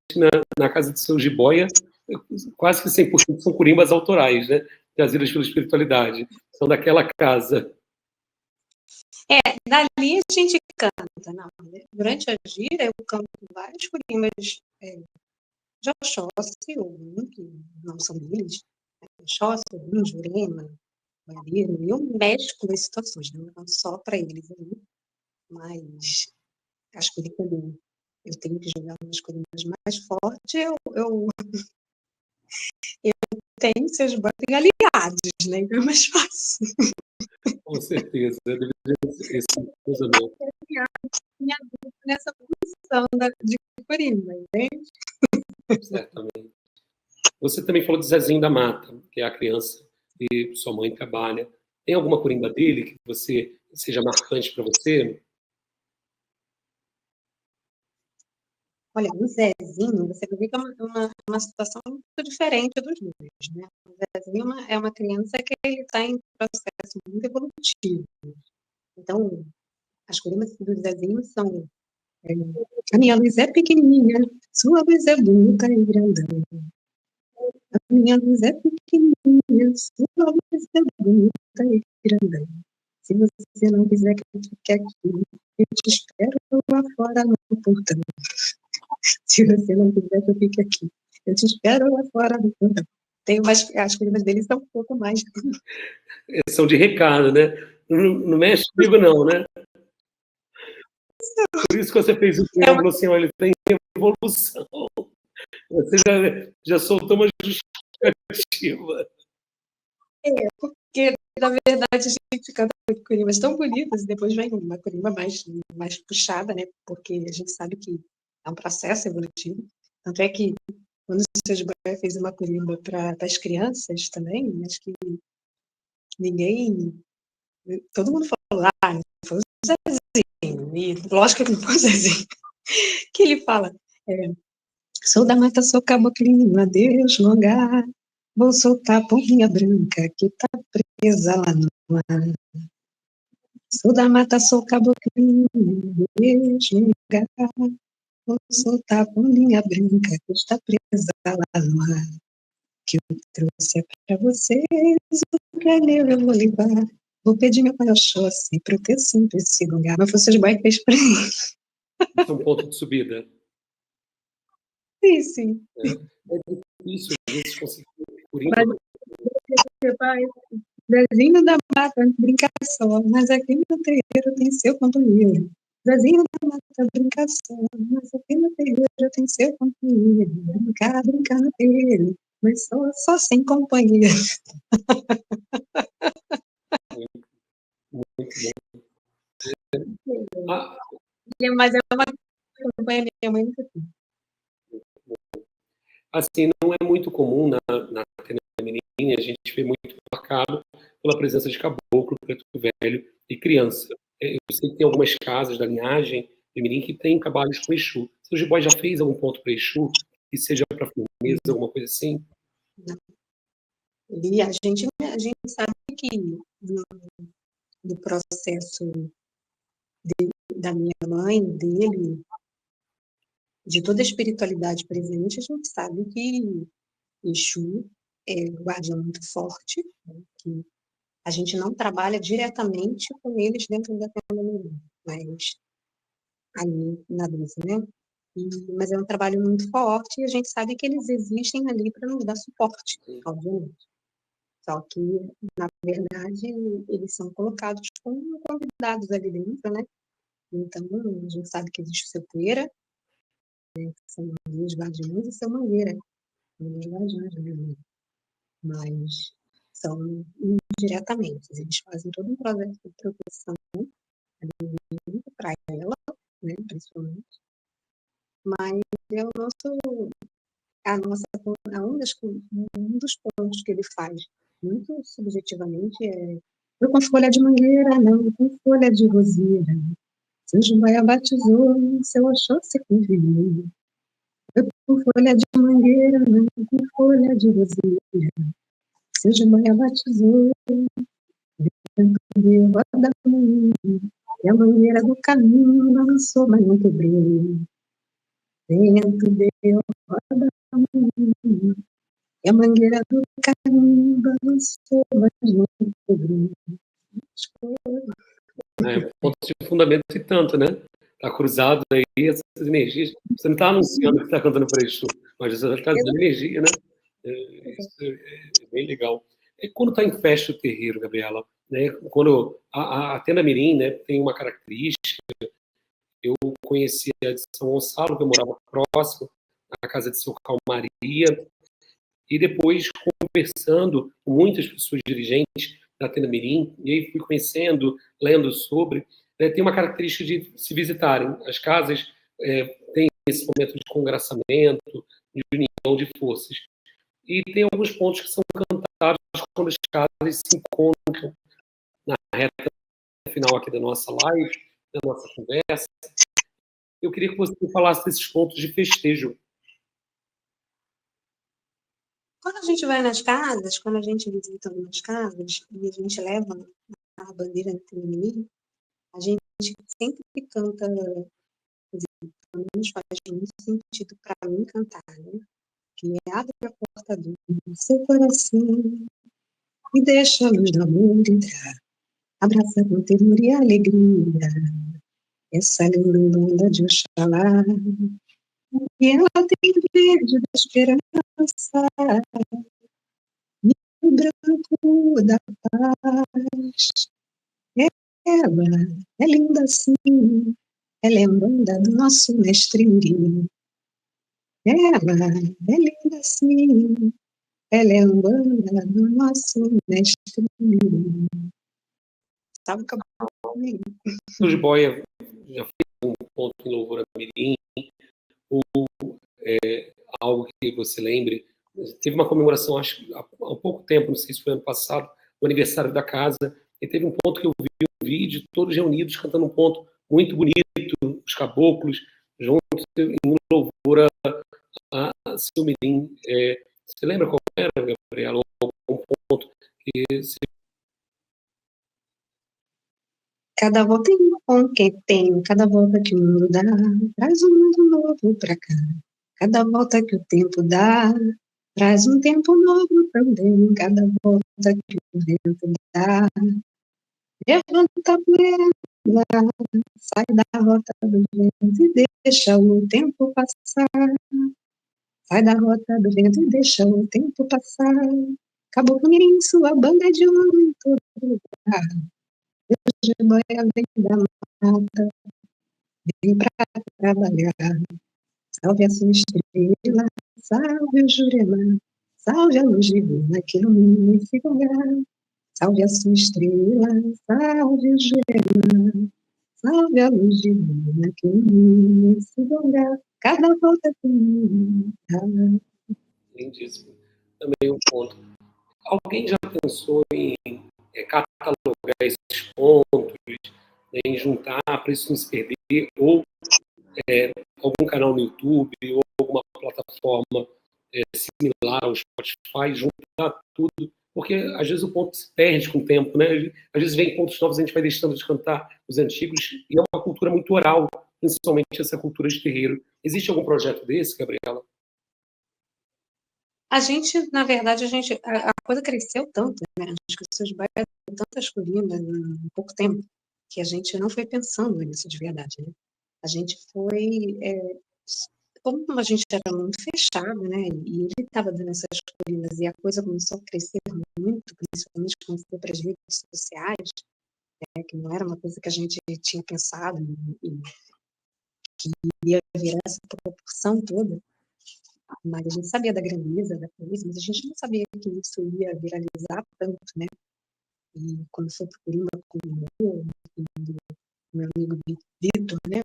na casa de seu Jiboia, quase que 100% são corimbas autorais, né, trazidas pela espiritualidade. São daquela casa. Dali a gente canta. Não, durante a gira eu canto várias corimbas de Oxóssi, ou que não são deles, Oxóssi, Ogum, Jurema, Barbeiro, eu mexo nas situações, né? Não só para eles ali, mas as corimbas eu tenho que jogar umas corimbas mais fortes, eu tenho seus bandos aliados, né? Então é mais fácil. Com certeza, deveria ter esse cruzamento. Minha dúvida nessa função de Corimba, entende? Certamente. Você também falou de Zezinho da Mata, que é a criança que sua mãe trabalha. Tem alguma corimba dele que você seja marcante para você? Olha, o Zezinho, você vê que é uma situação muito diferente dos dois, né? O Zezinho é uma criança que ele está em processo muito evolutivo. Então, as corimbas do Zezinho são a minha luz é pequenininha, sua luz é bonita e grandão. A minha luz é pequenininha, sua luz é bonita e grandão. Se você não quiser que eu fique aqui, eu te espero lá fora no portão. Se você não quiser que eu fique aqui, eu te espero lá fora no portão. As corimbas dele são um pouco mais. São de recado, né? Não mexe comigo, não, né? Por isso que você fez o triângulo assim, olha, ele tem evolução. Você já soltou uma justificativa. Porque, na verdade, a gente canta corimbas tão bonitas e depois vem uma corimba mais puxada, né? Porque a gente sabe que é um processo evolutivo. Tanto é que, quando o Sr. Gilberto fez uma corimba para as crianças também, acho que ninguém... Todo mundo falou, foi o Zezinho. E lógico que não foi o Zezinho. Que ele fala, sou da mata, sou caboclinho, adeus, longar. Vou soltar a pombinha branca que tá presa lá no ar. Sou da mata, sou caboclinho, adeus, longar. Vou soltar a pombinha branca que está presa lá no ar. Que eu trouxe é pra vocês, o que é meu eu vou levar. Vou pedir meu pai Oxóssi pra eu ter sempre esse lugar. Mas foi o Sr. Boy que fez pra ele. Isso é um ponto de subida. Sim, sim. É difícil, às vezes, conseguir Mas meu pai, Zezinho da mata, brincar só, mas aqui no terreiro tem seu companheiro. Zezinho da mata, brincar só, mas aqui no terreiro tem seu companheiro. Brincar no terreiro, mas só sem companhia. muito bom. Mas é uma campanha minha mãe nunca fez. Assim, não é muito comum na Atena Mirim, a gente vê muito marcado pela presença de caboclo, preto velho e criança. Eu sei que tem algumas casas da linhagem de Mirim que tem trabalhos com Exu. O seu Jiboy já fez algum ponto para Exu, que seja para firmeza, alguma coisa assim? Não. E a gente sabe que do processo da minha mãe, dele, de toda a espiritualidade presente, a gente sabe que Exu é um guardião muito forte, né, que a gente não trabalha diretamente com eles dentro da tenda, mas ali na luz, né? Mas é um trabalho muito forte e a gente sabe que eles existem ali para nos dar suporte, obviamente. Só que, na verdade, eles são colocados como convidados ali dentro, né? Então, a gente sabe que existe o seu poeira, né, que são os guardiões, e seu mangueira, os guardiões, né? Mas são indiretamente, eles fazem todo um processo de proteção para ela, né, principalmente, mas é o nosso, a nossa, um dos pontos que ele faz, muito subjetivamente, é eu com folha de mangueira, não, com folha de roseira. Seu Jumbaia batizou, seu Oxó se convidou. Eu com folha de mangueira, não, com folha de roseira. Seu Jumbaia batizou, vento deu roda moinho, e a mangueira do caminho balançou, mas não quebrou. Vento deu roda moinho, e a mangueira do caminho balançou, mas não quebrou. Ponto de fundamento e tanto, né? Está cruzado aí essas energias. Você não está anunciando que está cantando para Exu, mas você está trazendo energia, né? Isso é bem legal. E quando está em festa do terreiro, Gabriela, né? Quando a Tenda Mirim, né, tem uma característica, eu conhecia de São Gonçalo, que eu morava próximo, na casa de seu Calmaria, e depois conversando com muitas pessoas dirigentes, da Tenda Mirim, e aí fui conhecendo, lendo sobre, tem uma característica de se visitarem. As casas têm esse momento de congraçamento, de união de forças. E tem alguns pontos que são cantados quando as casas se encontram na reta final aqui da nossa live, da nossa conversa. Eu queria que você falasse desses pontos de festejo. Quando a gente vai nas casas, quando a gente visita algumas casas e a gente leva a bandeira da Tenda Mirim, a gente sempre canta, pelo menos faz muito sentido para mim cantar, né? Que abre a porta do seu coração e deixa a luz do amor entrar, abraça com ternura e alegria essa linda onda de Oxalá, e ela tem o verde da esperança e o branco da paz. Ela é linda assim, ela é banda do nosso mestre Mirim. Ela é linda assim, ela é banda do nosso mestre Mirim. Sabe o Caboclo Mirim? O Jiboia já fez um ponto em louvor a Mirim, ou algo que você lembre. Teve uma comemoração, acho, há pouco tempo, não sei se foi ano passado, o aniversário da casa, e teve um ponto que eu vi um vídeo, todos reunidos cantando um ponto muito bonito, os caboclos, juntos, em louvor a seu Mirim. Você lembra qual era, Gabriela? Um ponto que se... Cada volta em um que tem, cada volta que o mundo dá, traz um mundo novo pra cá. Cada volta que o tempo dá, traz um tempo novo também. Cada volta que o vento dá, levanta a poeira, sai da rota do vento e deixa o tempo passar. Sai da rota do vento e deixa o tempo passar. Caboclo Mirim, sua banda de ouro em todo lugar. Jiboia vem da mata, vem pra trabalhar. Salve a sua estrela, salve o Jurema, salve a luz divina que ilumina esse lugar. Salve a sua estrela, salve o Jurema, salve a luz divina que ilumina esse lugar. Cada volta que muda. Lindíssimo. Também um ponto. Alguém já pensou em catalogar esses pontos, em juntar para isso não se perder, ou algum canal no YouTube, ou alguma plataforma similar ao Spotify, juntar tudo, porque às vezes o ponto se perde com o tempo, né? Às vezes vem pontos novos, a gente vai deixando de cantar os antigos, e é uma cultura muito oral, principalmente essa cultura de terreiro. Existe algum projeto desse, Gabriela? A gente, na verdade, a coisa cresceu tanto, né? As pessoas batem tantas colinas em pouco tempo, que a gente não foi pensando nisso de verdade, né? A gente foi, como a gente era muito fechado, né? E ele estava dando essas colinas e a coisa começou a crescer muito, principalmente quando foi para as redes sociais, né? Que não era uma coisa que a gente tinha pensado e que ia virar essa proporção toda. Mas a gente sabia da grandeza da coisa, mas a gente não sabia que isso ia viralizar tanto, né? E quando foi pro Corimba com o meu amigo Vitor, né?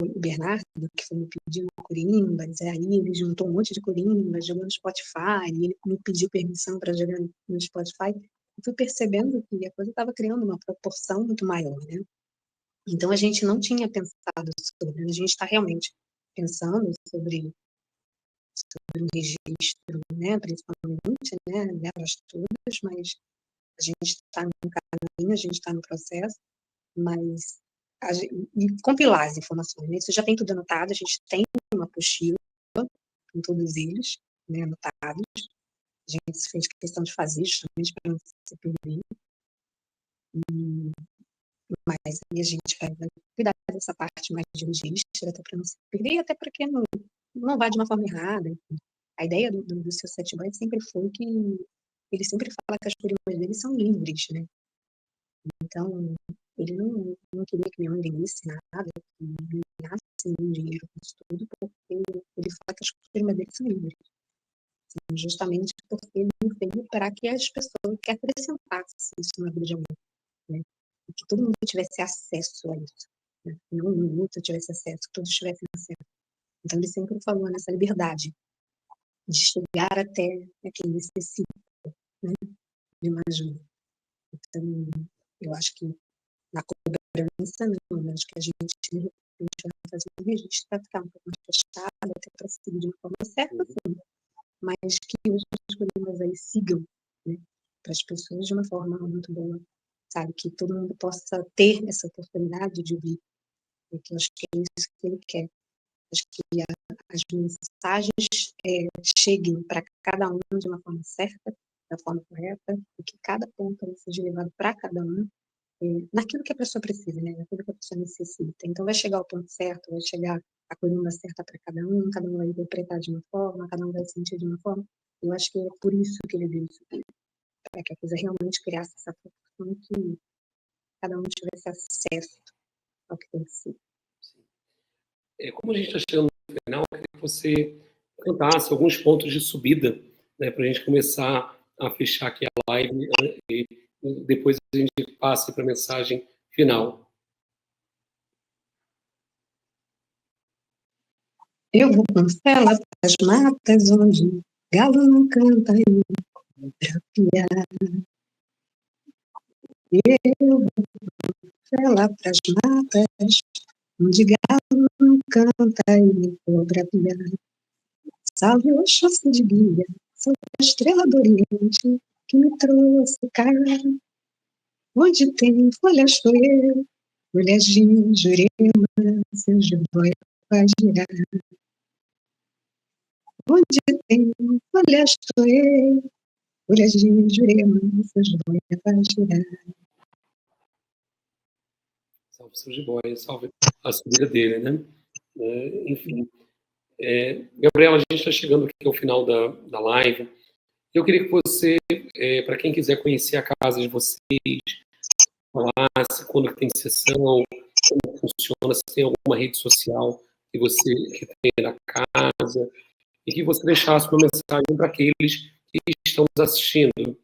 O Bernardo, que foi me pedir um Corimbas, aí ele juntou um monte de Corimbas, jogou no Spotify, e ele me pediu permissão para jogar no Spotify. Eu fui percebendo que a coisa estava criando uma proporção muito maior, né? Então a gente não tinha pensado sobre, a gente está realmente pensando sobre um registro, né, principalmente, né, delas todas, mas a gente está no caminho, a gente está no processo, mas e compilar as informações, né? Isso já tem tudo anotado, a gente tem uma apostila com todos eles, né, anotados, a gente fez questão de fazer justamente para não se perder, mas aí a gente vai cuidar dessa parte mais de registro, até para não se perder, e até porque não vai de uma forma errada, enfim. A ideia do seu set boy sempre foi que ele sempre fala que as corimbas dele são livres, né? Então, ele não queria que minha mãe vendesse nada, que não ganhasse nenhum dinheiro com isso tudo, porque ele fala que as corimbas dele são livres. justamente porque ele veio para que as pessoas que acrescentassem isso na vida de alguém, né? E que todo mundo tivesse acesso a isso, né? Não um outro tivesse acesso, que todos tivessem acesso. Então, ele sempre falou nessa liberdade de chegar até quem necessita, né, de uma ajuda. Então, eu acho que na cobrança, não, acho que a gente, de repente, vai fazer um registro para ficar um pouco mais fechado, até para seguir de uma forma certa, sim, mas que os programas aí sigam, né, para as pessoas de uma forma muito boa, sabe, que todo mundo possa ter essa oportunidade de ouvir, porque eu acho que é isso que ele quer. Acho que as mensagens cheguem para cada um de uma forma certa, da forma correta, e que cada ponto seja levado para cada um, naquilo que a pessoa precisa, né? Naquilo que a pessoa necessita. Então, vai chegar ao ponto certo, vai chegar a coluna certa para cada um vai interpretar de uma forma, cada um vai sentir de uma forma. Eu acho que é por isso que ele veio isso aqui, para que a coisa realmente criasse essa proporção que cada um tivesse acesso ao que tem que ser. Como a gente está chegando no final, eu queria que você cantasse alguns pontos de subida, né, para a gente começar a fechar aqui a live, né, e depois a gente passa para a mensagem final. Eu vou com ela para as matas onde galo não canta e pra piar. Eu vou com ela para as matas onde galo não canta e cobra piar. Salve o Oxóssi de guia, salve a estrela do Oriente que me trouxe cá. Onde tem folhas sou eu, folhas de Jurema, seu jiboia vai girar. Onde tem folhas sou eu, folhas de Jurema, seu jiboia vai girar. Salve o seu jiboia, salve a subida dele, né? Enfim. Gabriela, a gente está chegando aqui ao final da live. Eu queria que você, para quem quiser conhecer a casa de vocês, falasse quando tem sessão, como funciona, se tem alguma rede social que você que tem na casa, e que você deixasse uma mensagem para aqueles que estão nos assistindo.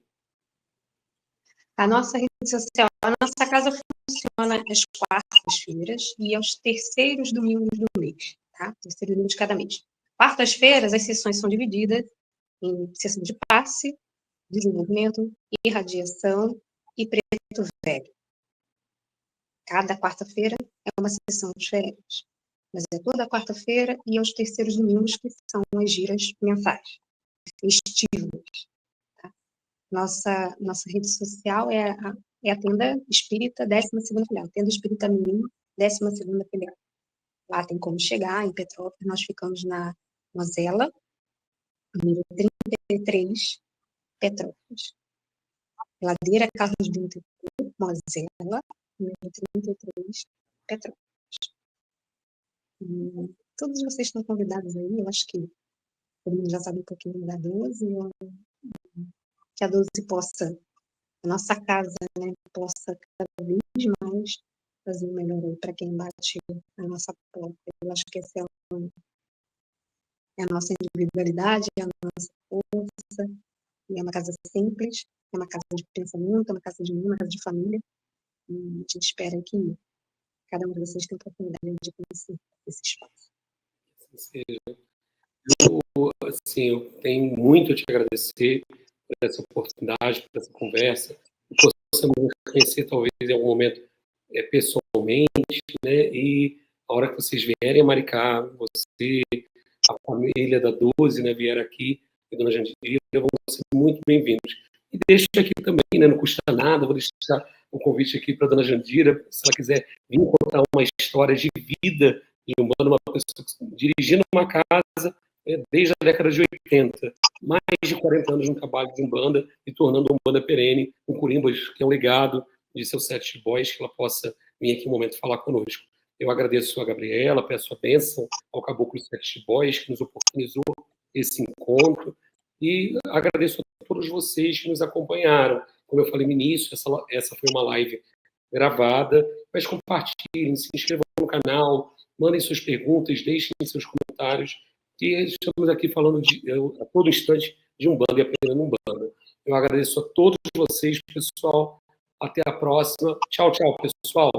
A nossa rede social, a nossa casa funciona às quartas-feiras e aos terceiros domingos do mês, tá? Terceiro domingo de cada mês. Quartas-feiras, as sessões são divididas em sessão de passe, desenvolvimento, irradiação e preto velho. Cada quarta-feira é uma sessão diferente, mas é toda quarta-feira e aos terceiros domingos, que são as giras mensais, festivas. Tá? Nossa rede social é a Tenda Espírita 12ª Filial, Tenda Espírita Menino 12ª Filial. Lá tem como chegar, em Petrópolis, nós ficamos na Mozela, número 33, Petrópolis. Ladeira Carlos Bittencourt, Mozela, número 33, Petrópolis. E todos vocês estão convidados aí, eu acho que todo mundo já sabe um pouquinho da 12, que a 12 possa, a nossa casa, né, possa cada vez mais fazer o melhor aí para quem bate a nossa porta. Eu acho que essa é a nossa individualidade, é a nossa força, e é uma casa simples, é uma casa de pensamento, é uma casa de união, uma casa de família, e a gente espera que cada um de vocês tenha a oportunidade de conhecer esse espaço. Eu tenho muito a te agradecer por essa oportunidade, por essa conversa, que possamos conhecer talvez em algum momento pessoalmente, né? E a hora que vocês vierem a Maricá, você, a família da 12, né, vier aqui, e Dona Jandira, vão ser muito bem-vindos. E deixo aqui também, né, não custa nada, vou deixar um convite aqui para a Dona Jandira, se ela quiser vir contar uma história de vida de uma pessoa dirigindo uma casa desde a década de 80, mais de 40 anos no trabalho de Umbanda e tornando a Umbanda perene, um Curimbas, que é um legado de seus 7 boys, que ela possa vir aqui um momento falar conosco. Eu agradeço a Gabriela, peço a bênção ao Caboclo 7 Boys, que nos oportunizou esse encontro, e agradeço a todos vocês que nos acompanharam. Como eu falei no início, essa foi uma live gravada, mas compartilhem, se inscrevam no canal, mandem suas perguntas, deixem seus comentários, que estamos aqui falando a todo instante de Umbanda e aprendendo Umbanda. Eu agradeço a todos vocês, pessoal. Até a próxima. Tchau, tchau, pessoal.